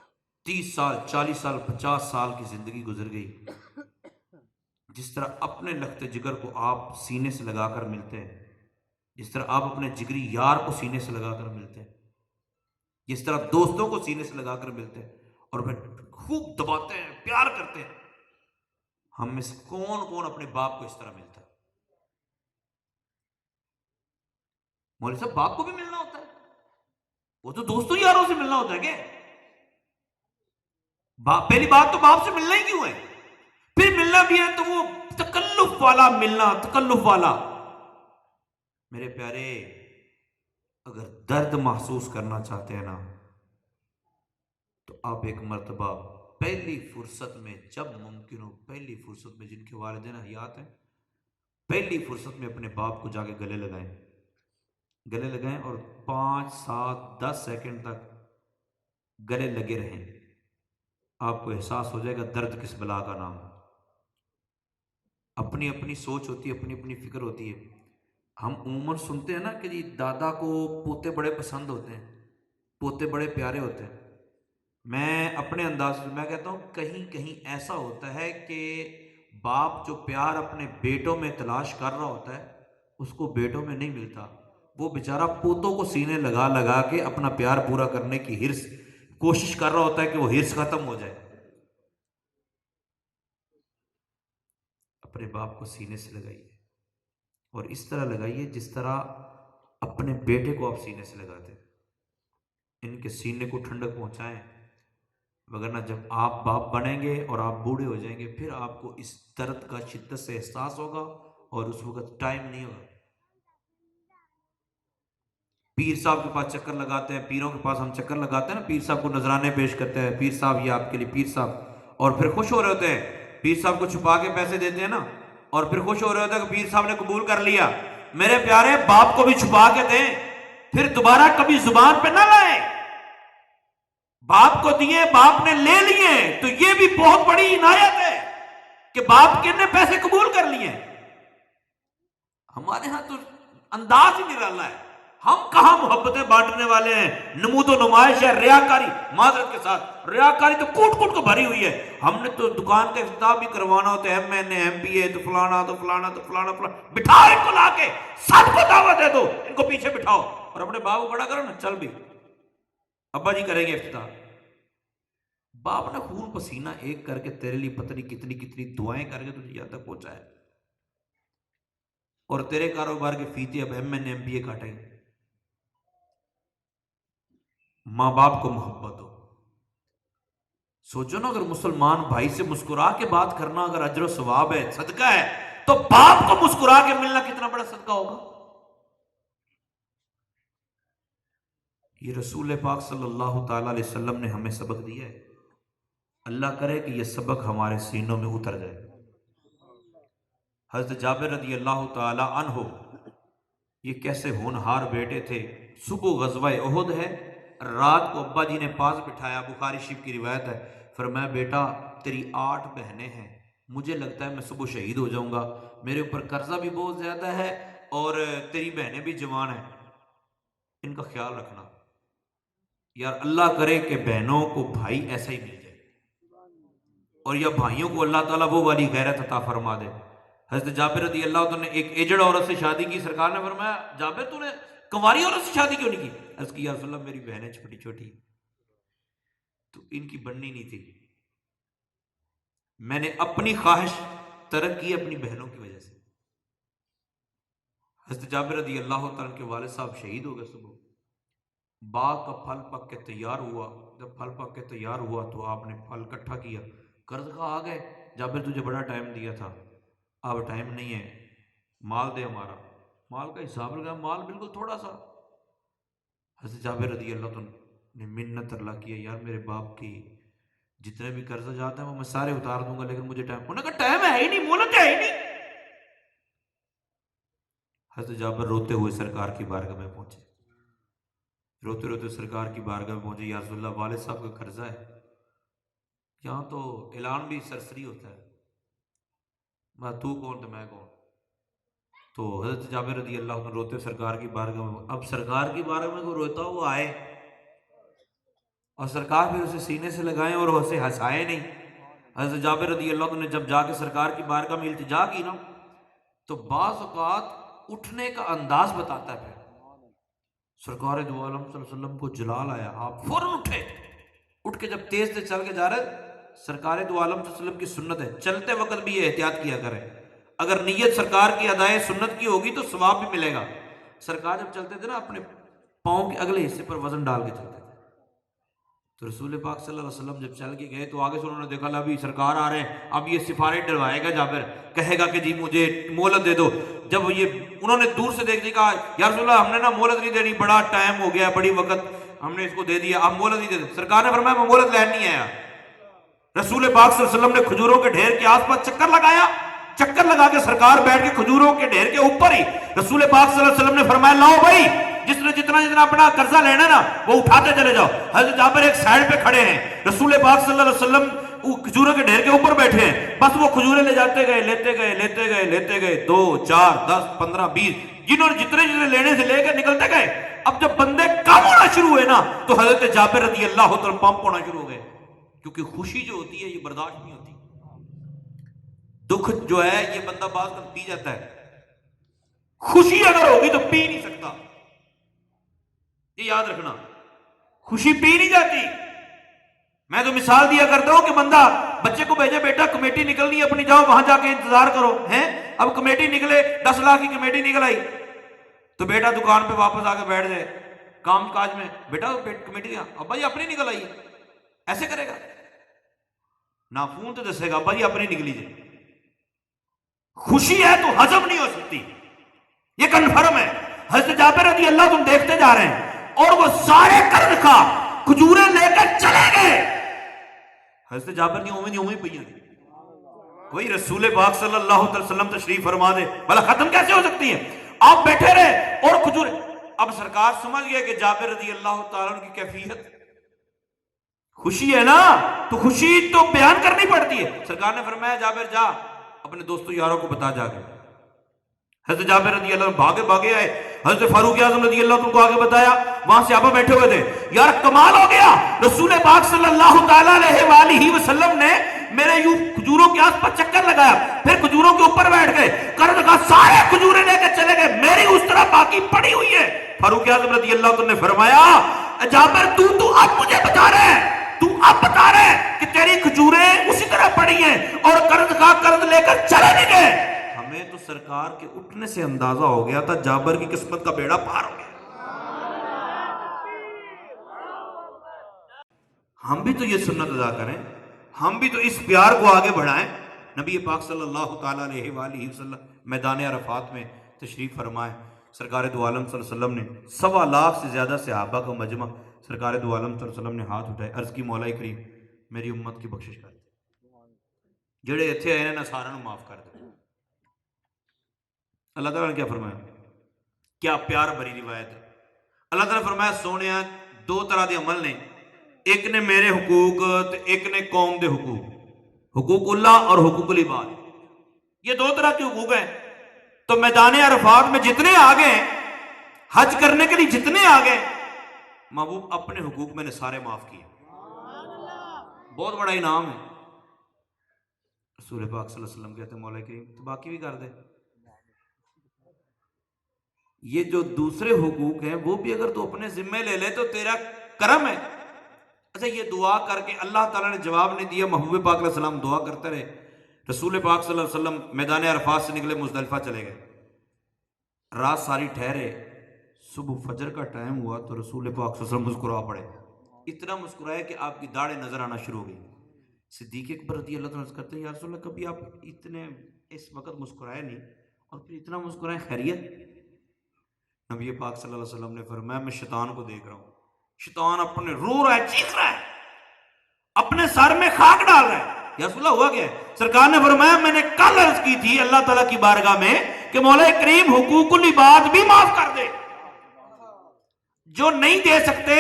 30 سال 40 سال 50 سال کی زندگی گزر گئی، جس طرح اپنے لخت جگر کو آپ سینے سے لگا کر ملتے ہیں، جس طرح آپ اپنے جگری یار کو سینے سے لگا کر ملتے ہیں، جس طرح دوستوں کو سینے سے لگا کر ملتے ہیں اور پھر خوب دباتے ہیں، پیار کرتے ہیں، ہم میں سے کون کون اپنے باپ کو اس طرح ملتا ہے؟ مولوی صاحب باپ کو بھی ملنا ہوتا ہے؟ وہ تو دوستوں یاروں سے ملنا ہوتا ہے کہ پہلی بات تو باپ سے ملنا ہی کیوں ہے؟ پھر ملنا بھی ہے تو وہ تکلف والا ملنا، تکلف والا۔ میرے پیارے، اگر درد محسوس کرنا چاہتے ہیں نا تو آپ ایک مرتبہ پہلی فرصت میں، جب ممکن ہو پہلی فرصت میں، جن کے والدین حیات ہیں، پہلی فرصت میں اپنے باپ کو جا کے گلے لگائیں، گلے لگائیں اور 5 7 10 سیکنڈ تک گلے لگے رہیں، آپ کو احساس ہو جائے گا درد کس بلا کا نام ہے۔ اپنی اپنی سوچ ہوتی ہے، اپنی اپنی فکر ہوتی ہے۔ ہم عموماً سنتے ہیں نا کہ جی دادا کو پوتے بڑے پسند ہوتے ہیں، پوتے بڑے پیارے ہوتے ہیں۔ میں اپنے انداز سے میں کہتا ہوں کہیں کہیں ایسا ہوتا ہے کہ باپ جو پیار اپنے بیٹوں میں تلاش کر رہا ہوتا ہے اس کو بیٹوں میں نہیں ملتا، وہ بیچارہ پوتوں کو سینے لگا لگا کے اپنا پیار پورا کرنے کی کوشش کر رہا ہوتا ہے کہ وہ ہرس ختم ہو جائے. اپنے باپ کو سینے سے لگائیے، اور اس طرح لگائیے جس طرح اپنے بیٹے کو آپ سینے سے لگاتے ہیں. ان کے سینے کو ٹھنڈک پہنچائیں، وگرنہ جب آپ باپ بنیں گے اور آپ بوڑھے ہو جائیں گے پھر آپ کو اس درد کا شدت سے احساس ہوگا اور اس وقت ٹائم نہیں ہوگا. پیر صاحب کے پاس چکر لگاتے ہیں، پیروں کے پاس ہم چکر لگاتے ہیں نا، پیر صاحب کو نذرانے پیش کرتے ہیں، پیر صاحب یہ آپ کے لیے پیر صاحب، اور پھر خوش ہو رہے ہوتے ہیں. پیر صاحب کو چھپا کے پیسے دیتے ہیں نا، اور پھر خوش ہو رہے ہوتے ہیں کہ پیر صاحب نے قبول کر لیا. میرے پیارے باپ کو بھی چھپا کے دیں، پھر دوبارہ کبھی زبان پہ نہ لائیں. باپ کو دیے، باپ نے لے لیے، تو یہ بھی بہت بڑی عنایت ہے کہ باپ کے نے پیسے قبول کر لیے. ہمارے ہاں تو انداز ہی نرالا ہے. ہم کہاں محبتیں بانٹنے والے ہیں، نمود و نمائش ہے، ریاکاری. معذرت کے ساتھ ریاکاری تو کوٹ کوٹ کو بھری ہوئی ہے. ہم نے تو دکان کا افتتاح بھی کروانا ہوتا ہے، MA تو فلانا تو فلانا تو فلانا فلانا. بٹھاؤ ان کو، لا کے سب کو دعوت دے دو، ان کو پیچھے بٹھاؤ اور اپنے باپ کو بڑا کرو نا. چل بھی ابا جی کریں گے افتتاح. باپ نے خون پسینہ ایک کر کے تیرے لیے پتہ نہیں کتنی کتنی دعائیں کر کے تجھے یہاں تک پہنچایا، اور تیرے کاروبار کے فیتے اب MA کاٹیں گے. ماں باپ کو محبت ہو. سوچو نا، اگر مسلمان بھائی سے مسکرا کے بات کرنا اگر اجر و ثواب ہے، صدقہ ہے، تو باپ کو مسکرا کے ملنا کتنا بڑا صدقہ ہوگا. یہ رسول پاک صلی اللہ تعالی علیہ وسلم نے ہمیں سبق دیا ہے. اللہ کرے کہ یہ سبق ہمارے سینوں میں اتر جائے. حضرت جابر رضی اللہ تعالی عنہ یہ کیسے ہونہار بیٹے تھے. صبح غزوہ احد ہے، رات کو ابا جی نے پاس بٹھایا، بخاری شریف کی روایت ہے، فرمایا بیٹا تیری 8 بہنیں ہیں، مجھے لگتا ہے میں صبح شہید ہو جاؤں گا، میرے اوپر قرضہ بھی بہت زیادہ ہے اور تیری بہنیں بھی جوان ہیں، ان کا خیال رکھنا. یار اللہ کرے کہ بہنوں کو بھائی ایسا ہی مل جائے، اور یا بھائیوں کو اللہ تعالیٰ وہ والی غیرت عطا فرما دے. حضرت جابر رضی اللہ عنہ نے ایک ایجڑ عورت سے شادی کی. سرکار نے فرمایا جابر تو نے کنواری عورت سے شادی کیوں نہیں کی؟ عرض کی یا رسول اللہ میری بہنیں چھوٹی چھوٹی تو ان کی بننی نہیں تھی، میں نے اپنی خواہش ترک کی اپنی بہنوں کی وجہ سے. حضرت جابر رضی اللہ تعالیٰ کے والد صاحب شہید ہو گئے. صبح باغ کا پھل پک کے تیار ہوا، جب پھل پک کے تیار ہوا تو آپ نے پھل اکٹھا کیا. قرض کا آ گئے، جابر تجھے بڑا ٹائم دیا تھا، اب ٹائم نہیں ہے، مال دے ہمارا. مال کا حساب لگا، مال بالکل تھوڑا سا. حضرت جابر رضی اللہ عنہ نے منت اللہ کیا، یار میرے باپ کی جتنے بھی قرضہ جاتے ہیں وہ میں سارے اتار دوں گا، لیکن مجھے ٹائم، انہوں نے کہا ٹائم ہے ہی نہیں، مہلت ہے ہی نہیں. حضرت جابر روتے ہوئے سرکار کی بارگاہ میں پہنچے، روتے روتے سرکار کی بارگاہ میں پہنچے. یا رسول اللہ والد صاحب کا قرضہ ہے. یہاں تو اعلان بھی سرسری ہوتا ہے، میں تو کون تو میں کون. تو حضرت جابر رضی اللہ عنہ روتے سرکار کی بارگاہ میں. اب سرکار کی بارگاہ میں کوئی روتا ہوا آئے اور سرکار پھر اسے سینے سے لگائیں اور اسے ہنسائے نہیں. حضرت جابر رضی اللہ عنہ نے جب جا کے سرکار کی بارگاہ میں التجا کی نا، تو بعض اوقات اٹھنے کا انداز بتاتا ہے. سرکار دو عالم صلی اللہ علیہ وسلم کو جلال آیا، آپ فوراً اٹھے. اٹھ کے جب تیز سے چل کے جا رہے، سرکار دو عالم صلی اللہ علیہ وسلم کی سنت ہے چلتے وقت بھی یہ احتیاط کیا کریں، اگر نیت سرکار کی ادائے سنت کی ہوگی تو ثواب بھی ملے گا. سرکار جب چلتے تھے نا اپنے پاؤں کے اگلے حصے پر وزن ڈال کے چلتے تھے. تو رسول پاک صلی اللہ علیہ وسلم جب چل کے گئے تو آگے سے انہوں نے دیکھا ابھی سرکار آ رہے ہیں، اب یہ سفارش ڈلوائے گا جابر، کہے گا کہ جی مجھے مہلت دے دو. جب یہ انہوں نے دور سے دیکھ کہا یا رسول اللہ ہم نے نا مہلت نہیں دینی، بڑا ٹائم ہو گیا، بڑی وقت ہم نے اس کو دے دیا، اب مہلت نہیں دے دو. سرکار نے فرمایا میں مہلت لین نہیں آیا. رسول پاک صلی اللہ علیہ وسلم نے کھجوروں کے ڈھیر کے آس پاس چکر لگایا، چکر لگا کے سرکار بیٹھ کے کھجوروں کے ڈھیر کے اوپر ہی رسول پاک صلی اللہ علیہ وسلم نے فرمایا لاؤ بھائی جس نے جتنا اپنا قرضہ لینا نا وہ اٹھاتے چلے جاؤ. حضرت جابر ایک سائڈ پہ کھڑے ہیں، رسول پاک صلی اللہ علیہ وسلم کھجوروں کے ڈھیر کے اوپر بیٹھے ہیں، بس وہ کھجوریں لے جاتے گئے، لیتے گئے لیتے گئے لیتے گئے، 2 4 10 15 20 جنہوں نے جتنے لینے سے لے کے نکلتے گئے. اب جب بندے کم ہونا شروع ہوئے نا تو حضرت جابر رضی اللہ عنہ پمپ ہونا شروع ہو گئے، کیونکہ خوشی جو ہوتی ہے یہ برداشت نہیں ہوتی. دکھ جو ہے یہ بندہ بعض پی جاتا ہے، خوشی اگر ہوگی تو پی نہیں سکتا. یہ یاد رکھنا، خوشی پی نہیں جاتی۔ میں تو مثال دیا کرتا ہوں کہ بندہ بچے کو بھیجے، بیٹا کمیٹی نکلنی ہے اپنی، جاؤ وہاں جا کے انتظار کرو ہیں۔ اب کمیٹی نکلے، 10 لاکھ کی کمیٹی نکل آئی، تو بیٹا دکان پہ واپس آ کے بیٹھ جائے کام کاج میں، بیٹا کمیٹی دیا، ابا جی اپنی نکل آئی، ایسے کرے گا؟ نہ فون تو دسے گا ابا جی اپنی نکلی جائے۔ خوشی ہے تو ہضم نہیں ہو سکتی، یہ کنفرم ہے۔ حضرت جابر رضی اللہ تم دیکھتے جا رہے ہیں اور وہ سارے قرض کا کھجوریں لے کر چلے گئے۔ حضرت جابر نہیں اویں پئی ہیں، کوئی رسول پاک صلی اللہ علیہ وسلم تشریف فرما دے، بھلا ختم کیسے ہو سکتی ہیں؟ آپ بیٹھے رہے اور کھجوریں۔ اب سرکار سمجھ گئے کہ جابر رضی اللہ تعالیٰ عنہ کی کیفیت خوشی ہے نا، تو خوشی تو بیان کرنی پڑتی ہے۔ سرکار نے فرمایا جابر جا اپنے دوستوں یاروں کو بتا جا کے۔ حضرت جابر رضی اللہ عنہ بھاگے آئے، حضرت فاروق اعظم رضی اللہ عنہ کو آگے بتایا، وہاں صحابہ بیٹھے ہوئے تھے، یار کمال ہو گیا، رسول پاک صلی اللہ تعالیٰ علیہ وآلہ وسلم نے میرے یوں کھجوروں کے آس پاس چکر لگایا، پھر کھجوروں کے اوپر بیٹھ گئے، قرض کا سارے کھجوریں لے کے چلے گئے، میری اس طرح باقی پڑی ہوئی ہے۔ فاروق اعظم رضی اللہ عنہ نے فرمایا جابر تو اب مجھے بتا رہے ہیں، تو اب بتا رہے ہیں کہ تیری کھجوریں اسی طرح پڑی ہیں اور قرض کا قرض لے کر چلے نہیں گئے۔ ہمیں تو سرکار کے اٹھنے سے اندازہ ہو گیا تھا جابر کی قسمت کا بیڑا پار ہو گیا۔ ہم بھی تو یہ سنت ادا کریں، ہم بھی تو اس پیار کو آگے بڑھائیں۔ نبی پاک صلی اللہ تعالیٰ علیہ وآلہ وسلم میدان عرفات میں تشریف فرمائے، سرکار دو عالم صلی اللہ علیہ وسلم نے 1.25 لاکھ سے زیادہ صحابہ کا مجمع، سرکار دو عالم صلی اللہ علیہ وسلم نے ہاتھ اٹھائے، عرض کی مولا کریم میری امت کی بخشش کر دے، جڑے اتھے آئے نا سارا نو معاف کر دے۔ اللہ تعالیٰ نے کیا فرمایا؟ کیا پیار بھری روایت ہے۔ اللہ تعالیٰ نے فرمایا سونیا 2 طرح دے عمل نے، ایک نے میرے حقوق تے ایک نے قوم دے حقوق، حقوق اللہ اور حقوق العباد، یہ 2 طرح کے حقوق ہیں۔ تو میدان عرفات میں جتنے آگے ہیں، حج کرنے کے لیے جتنے آگے، محبوب اپنے حقوق میں نے سارے معاف کیے، بہت بڑا انعام ہے۔ رسول پاک صلی اللہ علیہ وسلم کہتے ہیں مولا کریم تو باقی بھی کر دے، یہ جو دوسرے حقوق ہیں وہ بھی اگر تو اپنے ذمہ لے لے تو تیرا کرم ہے۔ اچھا یہ دعا کر کے اللہ تعالیٰ نے جواب نہیں دیا، محبوب پاک علیہ السلام دعا کرتے رہے، رسول پاک صلی اللہ علیہ وسلم میدان عرفات سے نکلے، مزدلفہ چلے گئے، رات ساری ٹھہرے، صبح فجر کا ٹائم ہوا تو رسول پاک صلی اللہ علیہ وسلم مسکرا پڑے، اتنا مسکرائے کہ آپ کی داڑھیں نظر آنا شروع ہو گئی۔ صدیق اکبر رضی اللہ تعالیٰ کرتے ہیں یا رسول اللہ کبھی آپ اتنے اس وقت مسکرائے نہیں اور پھر اتنا مسکرائے، خیریت؟ نبی پاک صلی اللہ علیہ وسلم نے فرمایا میں شیطان کو دیکھ رہا ہوں، شیطان اپنے رو رہا ہے، چیخ رہا ہے، اپنے سر میں خاک ڈال رہا ہے۔ یا رسول اللہ ہوا کیا ہے؟ سرکار نے فرمایا میں نے کل عرض کی تھی اللہ تعالیٰ کی بارگاہ میں کہ مولا کریم حقوق العباد بھی معاف کر دے، جو نہیں دے سکتے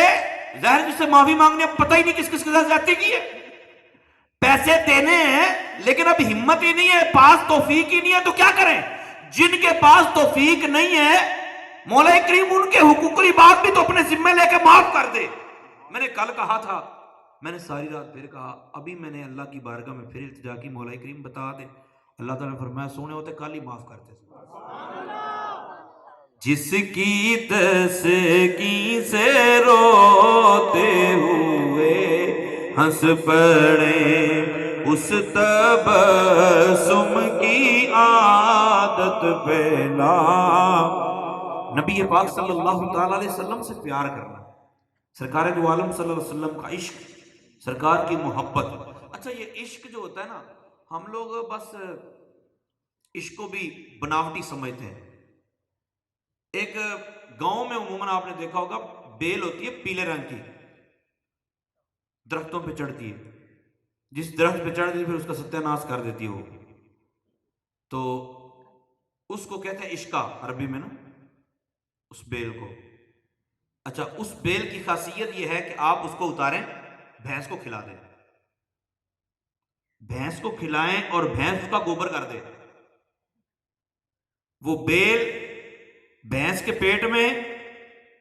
ظاہر جس سے معافی مانگنے پتہ ہی نہیں کس کس کے ساتھ زیادتی کی ہے، پیسے دینے ہیں لیکن اب ہمت ہی نہیں ہے، پاس توفیق ہی نہیں ہے، تو کیا کریں؟ جن کے پاس توفیق نہیں ہے مولا کریم ان کے حقوق العباد بھی تو اپنے ذمہ لے کے معاف کر دے۔ میں نے کل کہا تھا، میں نے ساری رات پھر کہا، ابھی میں نے اللہ کی بارگاہ میں پھر التجا کی مولا کریم بتا دے۔ اللہ تعالیٰ نے فرمایا سونے ہوتے کل ہی معاف کرتے۔ جس کی تسکی سے روتے ہوئے ہنس پڑے اس تبسم کی عادت پہلا۔ نبی پاک صلی اللہ تعالیٰ علیہ وسلم سے پیار کرنا، سرکار دو عالم صلی اللہ علیہ وسلم کا عشق، سرکار کی محبت۔ اچھا یہ عشق جو ہوتا ہے نا، ہم لوگ بس عشق کو بھی بناوٹی سمجھتے ہیں۔ ایک گاؤں میں عموماً آپ نے دیکھا ہوگا بیل ہوتی ہے پیلے رنگ کی، درختوں پہ چڑھتی ہے، جس درخت پہ چڑھتی ہے پھر اس کا ستیہ ناش کر دیتی ہے وہ، تو اس کو کہتے ہیں عشقہ عربی میں نا، اس بیل کو۔ اچھا اس بیل کی خاصیت یہ ہے کہ آپ اس کو اتاریں، بھینس کو کھلا دیں، بھینس کو کھلائیں اور بھینس اس کا گوبر کر دے، وہ بیل بھینس کے پیٹ میں،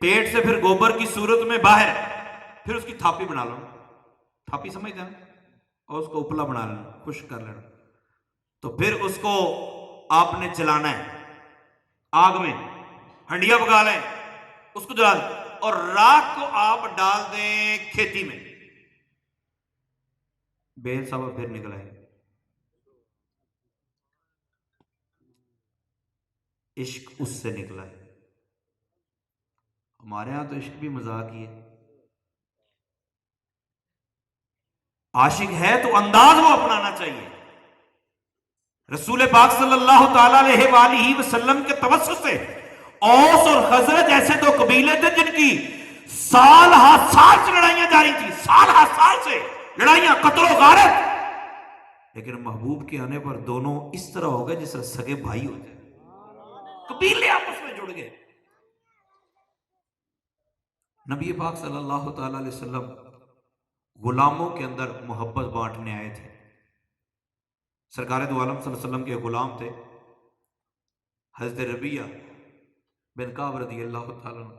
پیٹ سے پھر گوبر کی صورت میں باہر، پھر اس کی تھاپی بنا لو، تھاپی سمجھتے ہیں، اور اس کو اپلا بنا لینا، خشک کر لینا، تو پھر اس کو آپ نے جلانا ہے آگ میں، ہنڈیا پکا لیں، اس کو جلا دیں، اور راکھ کو آپ ڈال دیں کھیتی میں، بیل سبا پھر نکل آئے. عشق اس سے نکلا ہے. ہمارے ہاں تو عشق بھی مذاق ہی ہے. عاشق ہے تو انداز وہ اپنانا چاہیے. رسول پاک صلی اللہ تعالی علیہ وآلہ وسلم کے توسط سے اوس اور خزرج ایسے دو قبیلے تھے جن کی سال ہا سال سے لڑائیاں جاری تھی، سال ہا سال سے لڑائیاں، قتل و غارت. لیکن محبوب کے آنے پر دونوں اس طرح ہو گئے جس طرح سگے بھائی ہو جائے، قبیلے آپس میں جڑ گئے. نبی پاک صلی اللہ تعالی علیہ وسلم غلاموں کے اندر محبت بانٹنے آئے تھے. سرکار دو عالم صلی اللہ علیہ وسلم کے غلام تھے حضرت ربیعہ بن کعب رضی اللہ تعالیٰ عنہ.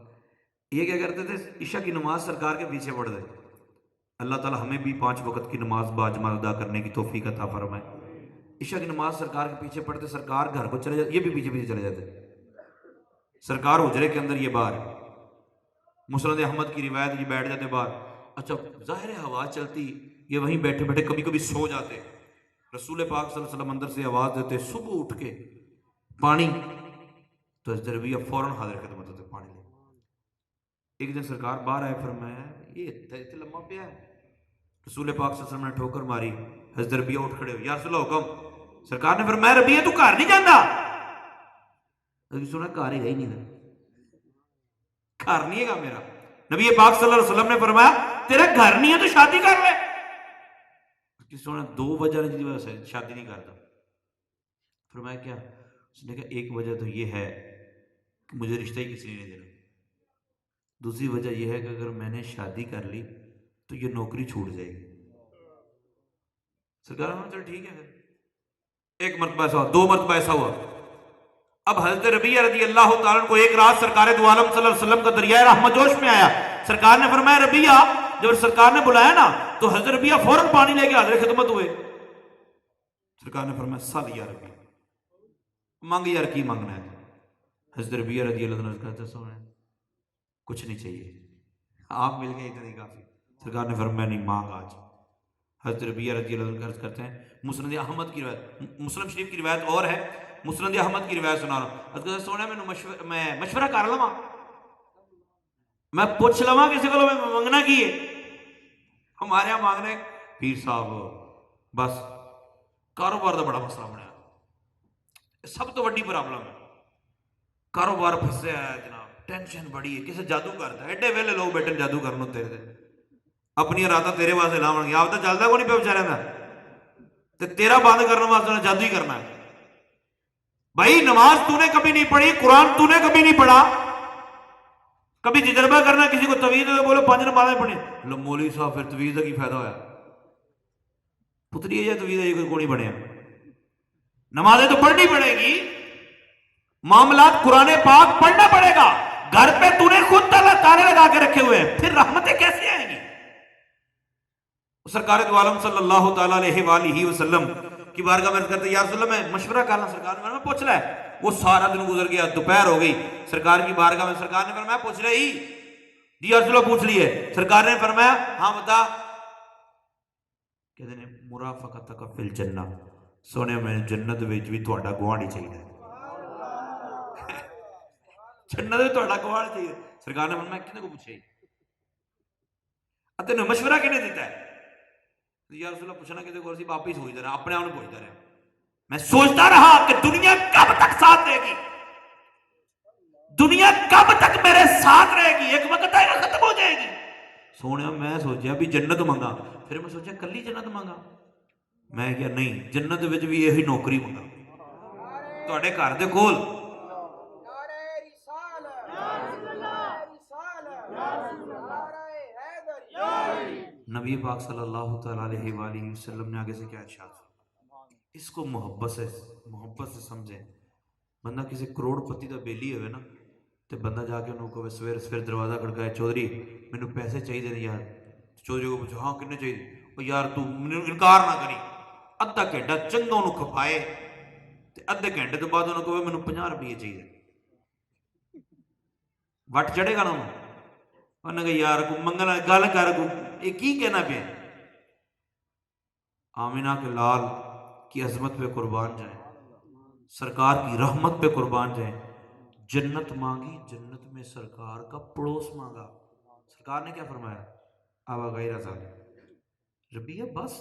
یہ کیا کرتے تھے؟ عشاء کی نماز سرکار کے پیچھے پڑھ دے. اللہ تعالیٰ ہمیں بھی 5 وقت کی نماز باجماعت ادا کرنے کی توفیق عطا فرمائے. عشاء کی نماز سرکار کے پیچھے پڑھتے، سرکار گھر کو چلے جاتے، یہ بھی پیچھے پیچھے چلے جاتے. سرکار حجرے کے اندر، یہ باہر. مسند احمد کی روایت، یہ بیٹھ جاتے باہر. اچھا ظاہر ہے ہوا چلتی، یہ وہیں بیٹھے بیٹھے کبھی کبھی سو جاتے. رسول پاک صلی اللہ علیہ وسلم اندر سے آواز دیتے صبح اٹھ کے پانی، تو حضرت ربیعہ فوراً حاضر خدمت ہوتے پانی لے. ایک دن سرکار باہر آئے، فرمایا یہ اتنے لمبا پیا ہے. رسول پاک صلی اللہ علیہ وسلم نے ٹھوکر ماری. حضرت ربیعہ اٹھ کھڑے ہوئے، یا رسول اللہ حکم. سرکار نے فرمایا ربیعہ تو گھر نہیں جانا. سنا گھر ہی گئی نہیں ہے، گھر نہیں ہے گا میرا. نبی پاک صلی اللہ علیہ وسلم نے فرمایا تیرا گھر نہیں ہے تو شادی کر لے. سونا 2 وجہ جی وجہ سے شادی نہیں کرتا. فرمایا کیا؟ اس نے کہا ایک وجہ تو یہ ہے کہ مجھے رشتہ ہی کسی نے نہیں دینا. دوسری وجہ یہ ہے کہ اگر میں نے شادی کر لی تو یہ نوکری چھوٹ جائے گی. سرکار نے چل ٹھیک ہے. ایک مرتبہ ایسا ہوا، 2 مرتبہ ایسا ہوا. اب حضرت ربیعہ رضی اللہ تعالیٰ عنہ کو ایک رات سرکار دو عالم صلی اللہ علیہ وسلم کا دریائے رحمت جوش میں آیا. سرکار نے فرمایا ربیعہ، جب سرکار نے بلایا نا تو حضرت ربیعہ فوراً پانی لے کے حاضر خدمت ہوئے. سرکار نے فرمایا سال یا ربیعہ مانگ یار کی مانگنا ہے. حضرت ربیعہ رضی اللہ عنہ کہتے سونے کچھ نہیں چاہیے، آپ مل گئے اتنے کافی. سرکار نے فرمایا نہیں مانگ آج. حضرت ربیعہ رضی اللہ عنہ عرض کرتے ہیں، مسند احمد کی روایت، مسلم شریف کی روایت اور ہے، مسند احمد کی روایت سنا رہا ہوں. حضرت کہتے سونے میں مشورہ کر لواں، میں پوچھ لواں کسی کو میں منگنا کی ہے. ہمارے یہاں مانگنے پیر صاحب بس کاروبار کا بڑا مسئلہ بنیا، سب تو وڈی پرابلم ہے. کاروبار پھنسے ہے جناب، ٹینشن بڑی ہے، کسی جادو کرتا ہے. ایڈے ویلے لوگ بیٹھے جادو کرنا تیرے دے اپنی راتاں تیرے واسطے لاون گے. آپ تو چلتا کو نہیں پہ بچارے کا، تے تیرا بند کرنے واسطے جادو ہی کرنا ہے. بھائی نماز تو نے کبھی نہیں پڑھی، قرآن تو نے کبھی نہیں پڑھا، کبھی تجربہ کرنا کسی کو تویز ہے بولو 5 نمازیں پڑھی. لو مولوی صاحب پھر تویز کا کی فائدہ ہویا؟ پتری ہے یا تویز ہے کوئی نہیں بنیا. نمازیں تو پڑھنی پڑے گی، معاملات قرآن پاک پڑھنا پڑے گا. گھر پہ تو نے خود تالے لگا کے رکھے ہوئے ہیں، پھر رحمتیں کیسے آئیں گی؟ سرکار دو عالم صلی اللہ تعالیٰ علیہ وآلہ وسلم کی بارگاہ میں کرتے یا رسول اللہ میں مشورہ کرنا. سرکار نے پوچھ لے. وہ سارا دن گزر گیا، دوپہر ہو گئی. سرکار کی بارگاہ میں سرکار نے فرمایا پوچھ لے ہی جی یا رسول اللہ پوچھ لیے. سرکار نے فرمایا ہاں بتا. کہتے ہیں مرافقتک فی الجنہ، سونے میں جنت وچ بھی تہاڈا گوانڈی چاہیے، جنت وچ تہاڈا گوانڈ چاہیے. سرکار نے فرمایا کنے کو پوچھے تینوں مشورہ کنے دیتا ہے؟ یا رسول اللہ پوچھنا کسی کو سی آپ ہی سوچتا رہا، اپنے آپ نے پوچھتا رہا. میں سوچتا رہا کہ دنیا کب تک ساتھ دے گی، دنیا کب تک میرے ساتھ رہے گی، ایک وقت آئے گا ختم ہو جائے گی. سونے میں سوچیا بھی جنت مانگا، پھر میں سوچا کلی جنت مانگا. میں کیا نہیں، جنت وچ بھی یہی نوکری مانگا تواڈے گھر دے کول. نبی پاک صلی اللہ تعالیٰ علیہ وآلہ وسلم نے آگے سے کیا ارشاد؟ اس کو محبت سے سمجھیں. بندہ کسی کروڑ پتی دا بیلی ہوئے نا تو بندہ جا کے انہوں کو سویر دروازہ کھڑکائے چودھری مینوں پیسے چاہیے نہیں یار. چودھری کو پوچھو ہاں کنے چاہیے؟ وہ یار تو انکار نہ کری. ادھا گھنٹہ چنگا انہوں کھپائے تے ادھے گھنٹے تو بعد انہوں کو مینوں 50 روپیے چاہیے. وٹ چڑھے گا نا. انہوں نے کہا یار کو منگنا گل کر کو یہ کی کہنا پہ آمینہ کے لال کی عظمت پہ قربان جائیں، سرکار کی رحمت پہ قربان جائیں. جنت مانگی، جنت میں سرکار کا پڑوس مانگا. سرکار نے کیا فرمایا؟ آبا غیر ذالک ربیہ بس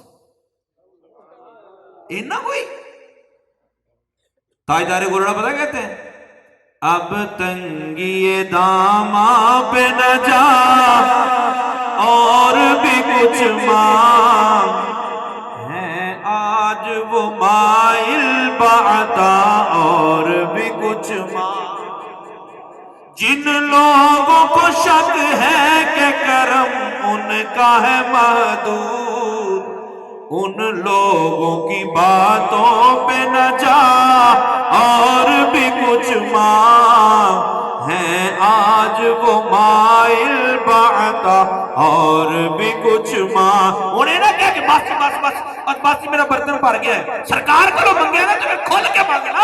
اینا کوئی. تاجدار گولڑا پتہ کہتے ہیں اب تنگی داماں پہ نہ جا اور بھی کچھ مانگ ہے آج وہ مائل بعطا اور بھی کچھ مانگ. جن لوگوں کو شک ہے کہ کرم ان کا ہے محدود، ان لوگوں کی باتوں پہ نہ جا اور بھی کچھ مانگ ہے آج وہ مائل بعطا اور بھی کچھ مانگ. انہیں نہ کہا کہ بس بس بس اور بس میرا برتن بھر گیا ہے. سرکار کو لو منگے نا تمہیں کھول کے مانگنا.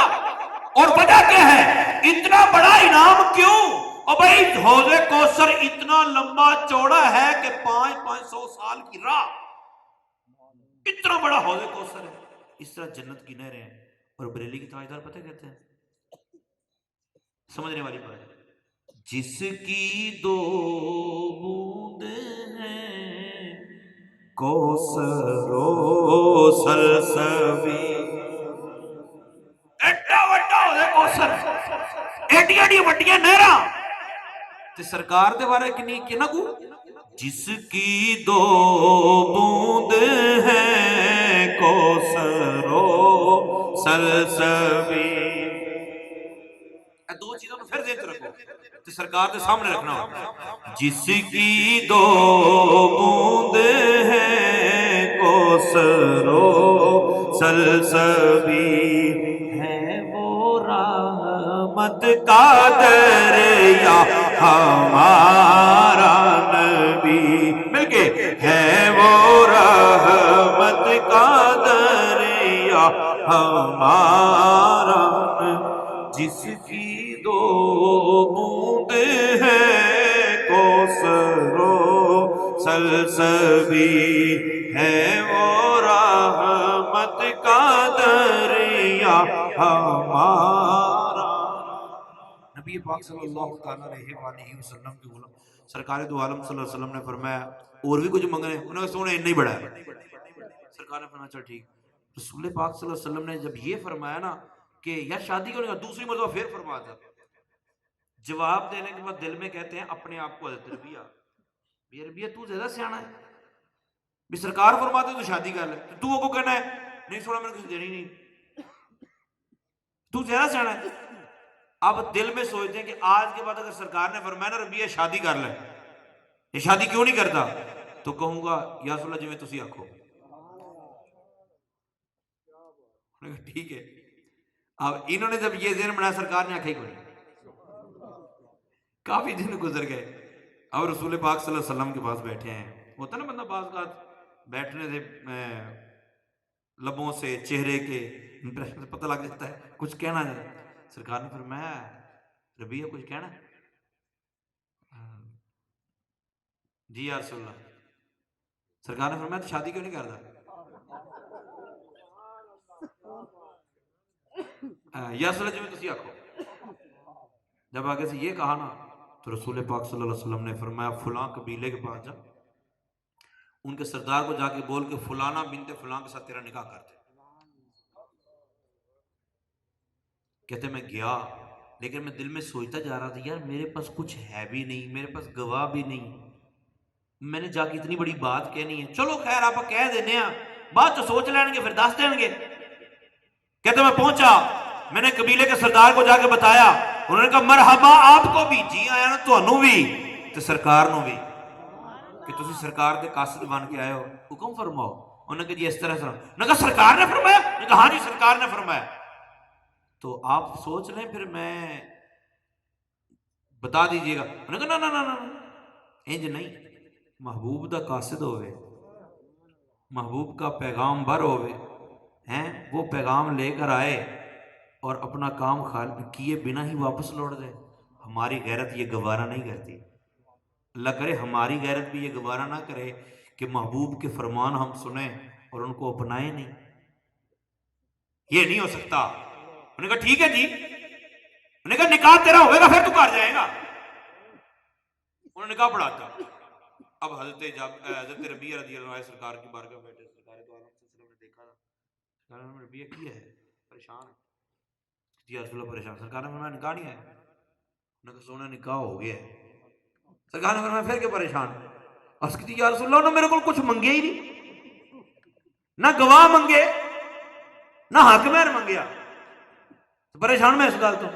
اور وجہ کیا ہے؟ اتنا بڑا انعام کیوں؟ اور بھائی حوض کوثر اتنا لمبا چوڑا ہے کہ 500 سال کی راہ، اتنا بڑا حوض کوثر ہے. اس طرح جنت کی نہریں ہیں. اور بریلی کی تاجدار پتہ کہتے ہیں سمجھنے والی بات ہے جس کی دو بوندیں ہیں کوثر و سلسبی. ایڈا وڈا حوض کوثر، ایڈی ایڈی وڈیاں نہراں تے سرکار دے بارے کنی کنا کو جس کی دو بوند ہیں کوثر و سلسبی. دو چیزوں کو پھر ذہن رکھو تے سرکار دے سامنے رکھنا ہو. جس کی دو بوند ہیں کوثر و سلسبی ہے وہ رحمت کا دریا ہمارا نبی. مل کے ہے وہ رحمت کا دریا ہمارا جس کی دو بوند ہے کوثر و سلسبی ہے وہ رحمت کا دریا ہمارا. نبی پاک صلی اللہ تعالیٰ علیہ وآلہ وسلم کی غلام سرکار دو عالم صلی اللہ علیہ وسلم نے فرمایا اور بھی کچھ منگنے انہوں نے سونے اتنا ہی بڑا ہے. سرکار نے فرمایا چل ٹھیک. رسول پاک صلی اللہ علیہ وسلم نے جب یہ فرمایا نا کہ یا شادی کیوں نہیں کر دوسری مرتبہ پھر فرما دیا. جواب دینے کے بعد دل میں کہتے ہیں اپنے آپ کو حضرت ربیہ ربیہ تو زیادہ سیانا ہے بھی سرکار فرماتے تو شادی کر لے تو وہ کو کہنا ہے نہیں سونا میں نے کسی دینی نہیں تو زیادہ سیانا ہے. اب دل میں سوچتے ہیں کہ آج کے بعد اگر سرکار نے فرمایا نا ربیہ شادی کر لے یہ شادی کیوں نہیں کرتا تو کہوں گا یا رسول اللہ جی میں تسی آکھو. ٹھیک ہے. اب انہوں نے جب یہ ذہن بنایا سرکار نے آنکھیں کھولی. کافی دن گزر گئے. اب رسول پاک صلی اللہ علیہ وسلم کے پاس بیٹھے ہیں. ہوتا نا بندہ بعض اوقات بیٹھنے سے لبوں سے چہرے کے امپریشن سے پتہ لگ جاتا ہے کچھ کہنا ہے. سرکار نے فرمایا ربیہ کچھ کہنا ہے؟ جی یا رسول اللہ. سرکار نے فرمایا تو شادی کیوں نہیں کرتا؟ یا رسول اللہ جی میں تسی آکھو. جب آگے سے یہ کہا نا تو رسول پاک صلی اللہ علیہ وسلم نے فرمایا فلاں قبیلے کے پاس جا ان کے سردار کو جا کے بول کے فلانا بنت فلاں کے ساتھ تیرا نکاح کر دے. کہتے میں گیا لیکن میں دل میں سوچتا جا رہا تھا یار میرے پاس کچھ ہے بھی نہیں میرے پاس گواہ بھی نہیں میں نے جا کے اتنی بڑی بات کہنی ہے. چلو خیر آپ کہہ دینے ہیں بات تو سوچ لیں گے پھر دس دیں گے. کہتے میں پہنچا میں نے قبیلے کے سردار کو جا کے بتایا انہوں نے کہا مرحبا آپ کو بھی جی آیا نا تو بھی تو سرکار نو بھی کہ تسی سرکار دے قاصد بن کے آئے ہو حکم فرماؤ. انہوں نے کہا جی اس طرح انہوں نے کہا سرکار نے فرمایا؟ انہوں نے کہا ہاں جی سرکار نے فرمایا. تو آپ سوچ لیں پھر میں بتا دیجئے گا. انہوں نے کہا نا انج نہیں محبوب دا قاصد ہوئے محبوب کا پیغام بر ہوئے ہیں وہ پیغام لے کر آئے اور اپنا کام کیے بنا ہی واپس لوٹ دے. ہماری غیرت یہ گوارہ نہیں کرتی. اللہ کرے ہماری غیرت بھی یہ گوارا نہ کرے کہ محبوب کے فرمان ہم سنیں اور ان کو اپنائیں نہیں. یہ نہیں ہو سکتا. انہوں نے کہا ٹھیک ہے جی. انہوں نے کہا نکاح تیرا ہوئے گا پھر تو کر جائے گا. انہوں نے کہا پڑھاتا. اب حضرت ربیہ رضی اللہ عنہ سرکار کی بارگاہ میں بیٹھے. سرکار دو عالم صلی اللہ علیہ وسلم نے دیکھا تھا ربیہ کیا ہے پریشان ہے. یا رسول اللہ پریشان. سرکار نے فرمایا نکاح نہیں ہے. انہوں نے کہا سونا نکاح ہو گیا ہے. سرکار نے فرمایا پھر کہ پریشان. اس کی یا رسول اللہ انہوں نے میرے کو کچھ منگے ہی نہیں, نہ گواہ منگے نہ حاکمین منگیا, پریشان میں اس گل تو.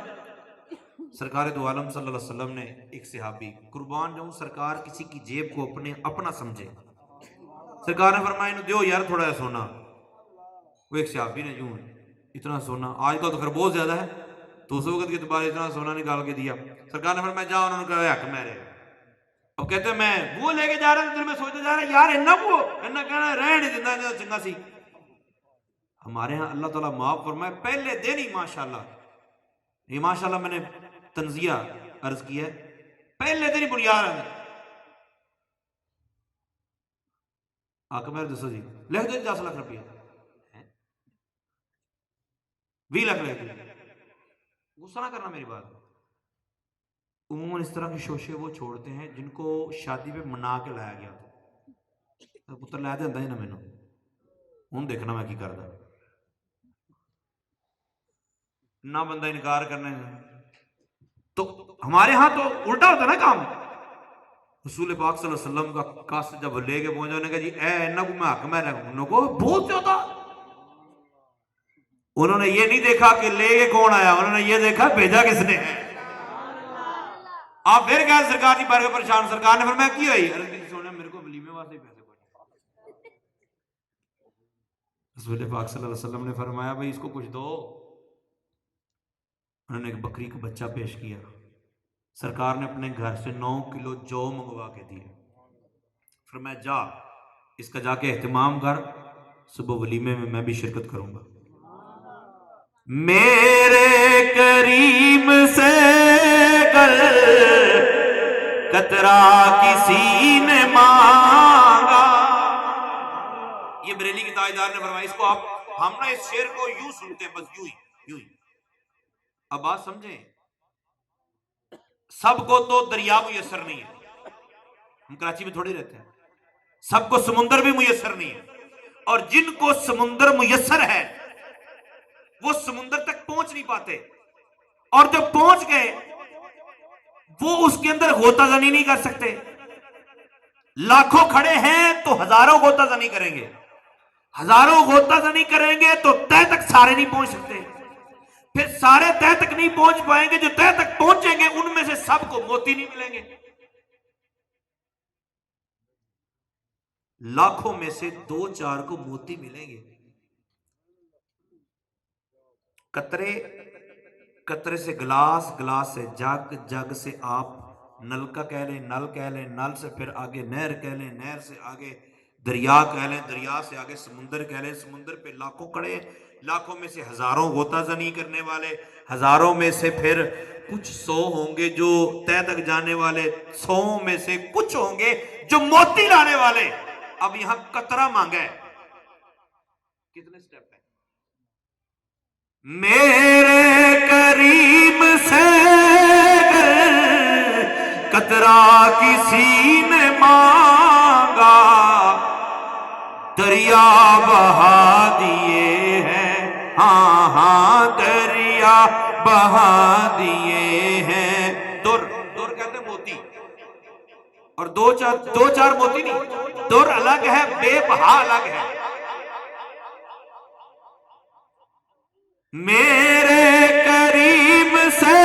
سرکار دو عالم صلی اللہ علیہ وسلم نے ایک صحابی قربان جاؤں سرکار کسی کی جیب کو اپنا سمجھے, سرکار نے فرمایا انہوں دیو یار تھوڑا سا سونا. وہ ایک صحابی نے یوں اتنا سونا, آج کل تو خیر بہت زیادہ ہے, تو اس وقت کے دوبارہ اتنا سونا نکال کے دیا. سرکار نے فرمایا جاؤ. انہوں نے کہا حق میرے. اب کہتے ہیں میں وہ لے کے جا رہا ہوں, دل میں سوچتے جا رہا ہے یار انہا کہنا رہنے زندہ چنگا سی. ہمارے ہاں اللہ تعالیٰ معاف فرمائے پہلے دن ہی ماشاءاللہ, یہ ماشاءاللہ میں نے تنزیہ عرض کیا ہے, پہلے دن ہی بنیاد ہے آقا میرے دسو جی لکھ دو 10 لاکھ روپیہ 20 لاکھ لکھ دو. غصہ نہ کرنا میری بات. عموماً اس طرح کے شوشے وہ چھوڑتے ہیں جن کو شادی پہ منا کے لایا گیا تھا. پتر لے دے ہی نہ مینوں ہوں دیکھنا میں کی کردا. نہ بندہ انکار کرنے تو ہمارے ہاں تو الٹا ہوتا نا کام. رسول پاک صلی اللہ علیہ وسلم کا قصد جب لے کے پہنچا, انہوں نے کہا جی اے انہاں کو میں حق میں رہا. انہوں کو بہت زیادہ. انہوں نے یہ نہیں دیکھا کہ لے کے کون آیا, انہوں نے یہ دیکھا بھیجا کس نے ہے. آپ پھر گئے سرکار کی بارگاہ پریشان. سرکار نے فرمایا کی ہوئی؟ ارے سونے میرے کو ولیمے واسطے پیسے پڑے. رسول پاک صلی اللہ علیہ وسلم نے فرمایا بھئی اس کو کچھ دو. انہوں نے ایک بکری کا بچہ پیش کیا. سرکار نے اپنے گھر سے 9 کلو جو منگوا کے دیے. فرمایا جا اس کا جا کے اہتمام کر, صبح ولیمے میں بھی شرکت کروں گا. میرے کریم سے کل قطرہ کسی نے مانگا. یہ بریلی کی تاجدار نے فرمایا. اس کو آپ ہم نے اس شعر کو یوں سنتے بس یوں ہی. اب بات سمجھیں, سب کو تو دریا میسر نہیں ہے, ہم کراچی میں تھوڑی رہتے ہیں. سب کو سمندر بھی میسر نہیں ہے, اور جن کو سمندر میسر ہے وہ سمندر تک پہنچ نہیں پاتے, اور جب پہنچ گئے وہ اس کے اندر غوطہ زنی نہیں کر سکتے. لاکھوں کھڑے ہیں تو ہزاروں غوطہ زنی کریں گے, ہزاروں غوطہ زنی کریں گے تو تہ تک سارے نہیں پہنچ سکتے. پھر سارے تہ تک نہیں پہنچ پائیں گے, جو تہ تک پہنچیں گے ان میں سے سب کو موتی نہیں ملیں گے. لاکھوں میں سے 2-4 کو موتی ملیں گے. قطرے سے گلاس, گلاس سے جگ, جگ سے آپ نلکا کہہ لیں, نل کہہ لیں, نل سے پھر آگے نہر کہہ لیں, نہر سے آگے دریا کہہ لیں, دریا سے آگے سمندر کہہ لیں, سمندر پہ لاکھوں کھڑے, لاکھوں میں سے ہزاروں غوطہ زنی کرنے والے, ہزاروں میں سے پھر کچھ 100 ہوں گے جو تہ تک جانے والے, 100 میں سے کچھ ہوں گے جو موتی لانے والے. اب یہاں قطرہ مانگا ہے, کتنے سٹیپ ہیں؟ میرے کریم سے قطرہ کسی نے مانگا, دریا بہا دیے ہیں, ہاں ہاں دریا بہا دیے ہیں. در کہتے ہیں موتی, اور 2-4 موتی نہیں, در الگ ہے, بے بہا الگ ہے. میرے کریم سے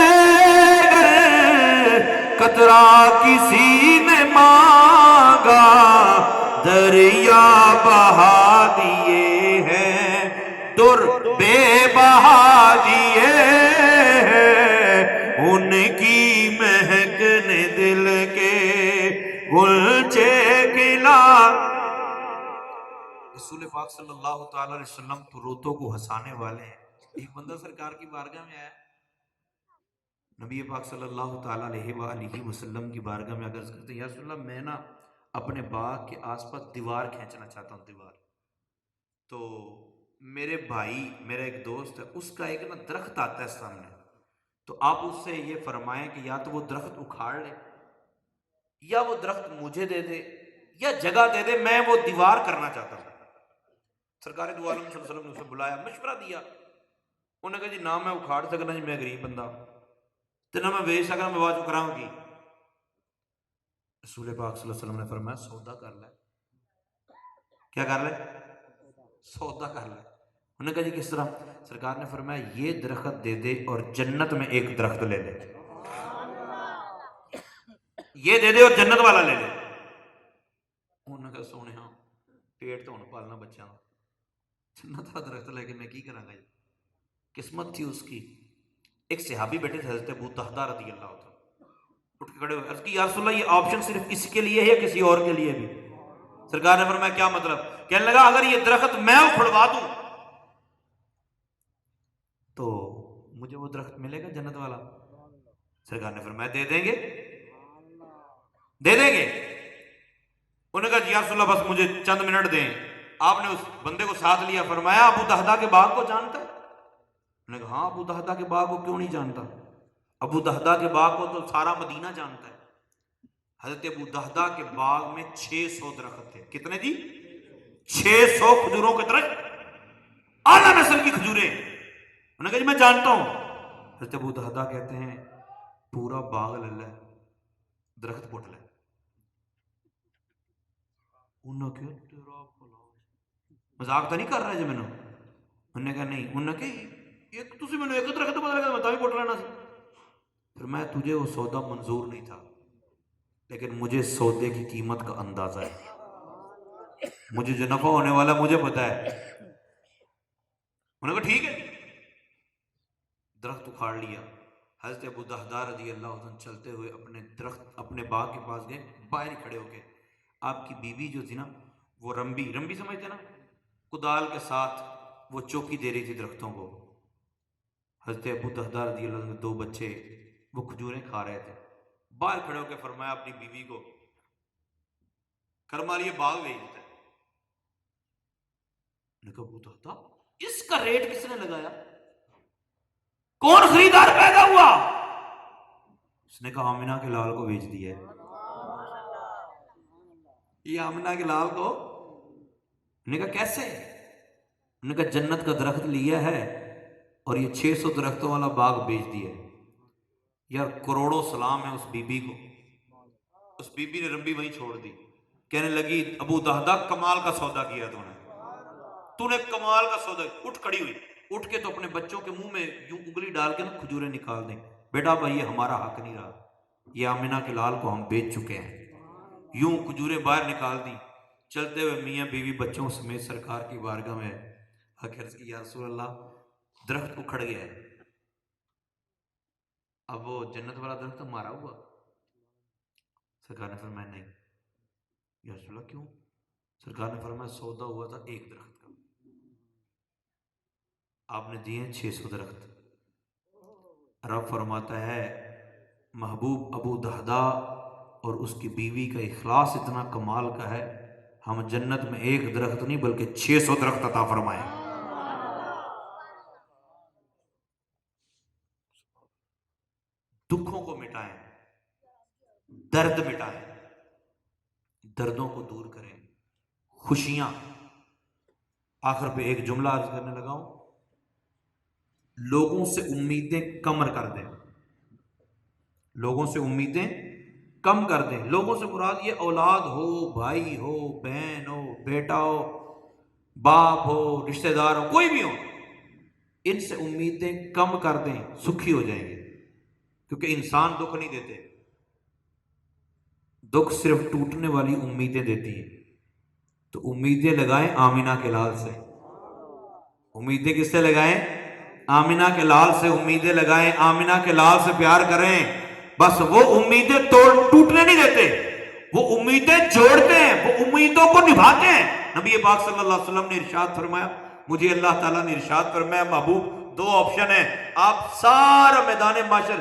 قطرہ کسی نے مانگا, دریا بہا دیے ہیں, در بے بہا دیے ہیں. ان کی مہکنے دل کے گلچے کھلا. رسول پاک صلی اللہ تعالی علیہ وسلم تو روتوں کو ہنسانے والے ہیں. ایک بندہ سرکار کی بارگاہ میں آیا, نبی پاک صلی اللہ تعالیٰ علیہ وآلہ وسلم کی بارگاہ میں عرض کرتے ہیں یا رسول اللہ میں نا اپنے باغ کے آس پاس دیوار کھینچنا چاہتا ہوں، دیوار. تو میرے بھائی، میرا ایک دوست ہے، اس کا ایک نا درخت آتا ہے سامنے، تو آپ اس سے یہ فرمائیں کہ یا تو وہ درخت اکھاڑ لے یا وہ درخت مجھے دے دے یا جگہ دے دے، میں وہ دیوار کرنا چاہتا ہوں. سرکار دو عالم صلی اللہ علیہ وسلم نے اسے بلایا، مشورہ دیا. انہوں نے کہا جی نہ میں اکھاڑ سکنا جی، میں غریب بندہ، تو نہ میں بیچ سکنا، میں باجو کراؤں گی. رسول پاک صلی اللہ علیہ وسلم نے فرمایا سودا کر لے. کیا کر لے؟ سودا کر لے. انہوں نے کہا جی کس طرح؟ سرکار نے فرمایا یہ درخت دے دے اور جنت میں ایک درخت لے لے. یہ دے دے اور جنت والا لے لے. انہوں نے کہا سونے ہاں پیٹ تو ہونا پالنا بچہ، جنت والا درخت لے کے میں کی کروں گا جی. قسمت تھی اس کی. ایک صحابی بیٹھے تھے حضرت ابو دہدہ رضی اللہ عنہ، اٹھ کے کھڑے ہوئے عرض کی یا رسول اللہ یہ آپشن صرف اس کے لیے ہے یا کسی اور کے لیے بھی؟ سرکار نے فرمایا کیا مطلب؟ کہنے لگا اگر یہ درخت میں اکھڑوا دوں تو مجھے وہ درخت ملے گا جنت والا؟ سرکار نے فرمایا دے دیں گے، دے دیں گے. انہوں نے کہا جی یا رسول اللہ بس مجھے چند منٹ دیں. آپ نے اس بندے کو ساتھ لیا، فرمایا ابو دہدہ کے باغ کو جانتا ہے؟ انہوں نے کہا ہاں ابو دہدہ کے باغ کو کیوں نہیں جانتا، ابو دہدہ کے باغ کو تو سارا مدینہ جانتا ہے. حضرت ابو دہدہ کے باغ میں 600 درخت تھے. کتنے جی؟ 600 کھجوروں کے درخت، اعلیٰ نسل کی کھجوریں. انہوں نے کہا جی میں جانتا ہوں. حضرت ابو دہدہ کہتے ہیں پورا باغ لے لے، درخت پٹ لے. انہوں نے کہا تیرا مذاق تو نہیں کر رہا جی میں نے؟ انہوں نے کہا نہیں. انہوں نے کہا تسی میں نے ایک درخت بدل گیا میں تو بھی پٹ لینا سی. پھر میں تجھے وہ سودا منظور نہیں تھا، لیکن مجھے سودے کی قیمت کا اندازہ ہے، مجھے جو نفع ہونے والا مجھے پتا ہے. انہوں نے کہا ٹھیک ہے. درخت اکھاڑ لیا. حضرت ابو دہدہ رضی اللہ عنہ چلتے ہوئے اپنے درخت اپنے باغ کے پاس گئے. باہر کھڑے ہو گئے. آپ کی بیوی جو تھی نا وہ رمبی سمجھتے نا، کدال کے ساتھ وہ چوکی دے رہی تھی درختوں کو. حضرت ابو دہدہ رضی اللہ عنہ 2 بچے وہ کھجوریں کھا رہے تھے. باہر کھڑے ہو کے فرمایا اپنی بیوی کو کرما لیے باغ بھیج دیتا ہے. نے کہا ابو دہدہ اس کا ریٹ کس نے لگایا، کون خریدار پیدا ہوا؟ اس نے کہا آمنہ کے لال کو بیچ دیا ہے. یہ آمنہ کے لال کو. نے کہا کیسے؟ نے کہا جنت کا درخت لیا ہے اور یہ 600 درختوں والا باغ بیچ دیا ہے. یار کروڑوں سلام ہے اس بی بی کو. اس بی بی نے رمبی وہیں چھوڑ دی. کہنے لگی ابو دہدہ کمال کا سودا کیا تو نے کمال کا سودا. اٹھ کھڑی ہوئی، اٹھ کے تو اپنے بچوں کے منہ میں یوں انگلی ڈال کے نا کھجوریں نکال دیں. بیٹا بھائی یہ ہمارا حق نہیں رہا، یہ آمنہ کے لال کو ہم بیچ چکے ہیں. یوں کھجوریں باہر نکال دی. چلتے ہوئے میاں بیوی بچوں سمیت سرکار کی بارگاہ میں عرض کی یا رسول اللہ درخت اکھڑ گیا ہے، اب وہ جنت والا درخت ہمارا ہوا؟ سرکار نے فرمایا نہیں. یا رسول اللہ کیوں؟ سرکار نے فرمایا سودا ہوا تھا ایک درخت کا، آپ نے دیے 600 درخت. رب فرماتا ہے محبوب ابو دہدہ اور اس کی بیوی کا اخلاص اتنا کمال کا ہے، ہم جنت میں ایک درخت نہیں بلکہ 600 درخت عطا فرمائیں. دکھوں کو مٹائیں، درد مٹائیں، دردوں کو دور کریں، خوشیاں. آخر پہ ایک جملہ عرض کرنے لگا ہوں، لوگوں سے امیدیں کم کر دیں. لوگوں سے امیدیں کم کر دیں. لوگوں سے مراد یہ اولاد ہو، بھائی ہو، بہن ہو، بیٹا ہو، باپ ہو، رشتہ دار ہو، کوئی بھی ہو، ان سے امیدیں کم کر دیں، سکھی ہو جائیں گے. کیونکہ انسان دکھ نہیں دیتے، دکھ صرف ٹوٹنے والی امیدیں دیتی ہیں. تو امیدیں لگائیں آمنہ کے لال سے. امیدیں کس سے لگائیں؟ آمنہ کے لال سے امیدیں لگائیں. آمنہ کے لال سے پیار کریں. بس وہ امیدیں ٹوٹنے نہیں دیتے، وہ امیدیں جوڑتے ہیں، وہ امیدوں کو نبھاتے ہیں. نبی پاک صلی اللہ علیہ وسلم نے ارشاد فرمایا، مجھے اللہ تعالیٰ نے ارشاد فرمایا محبوب 2 آپشن ہیں، آپ سارا میدان معاشر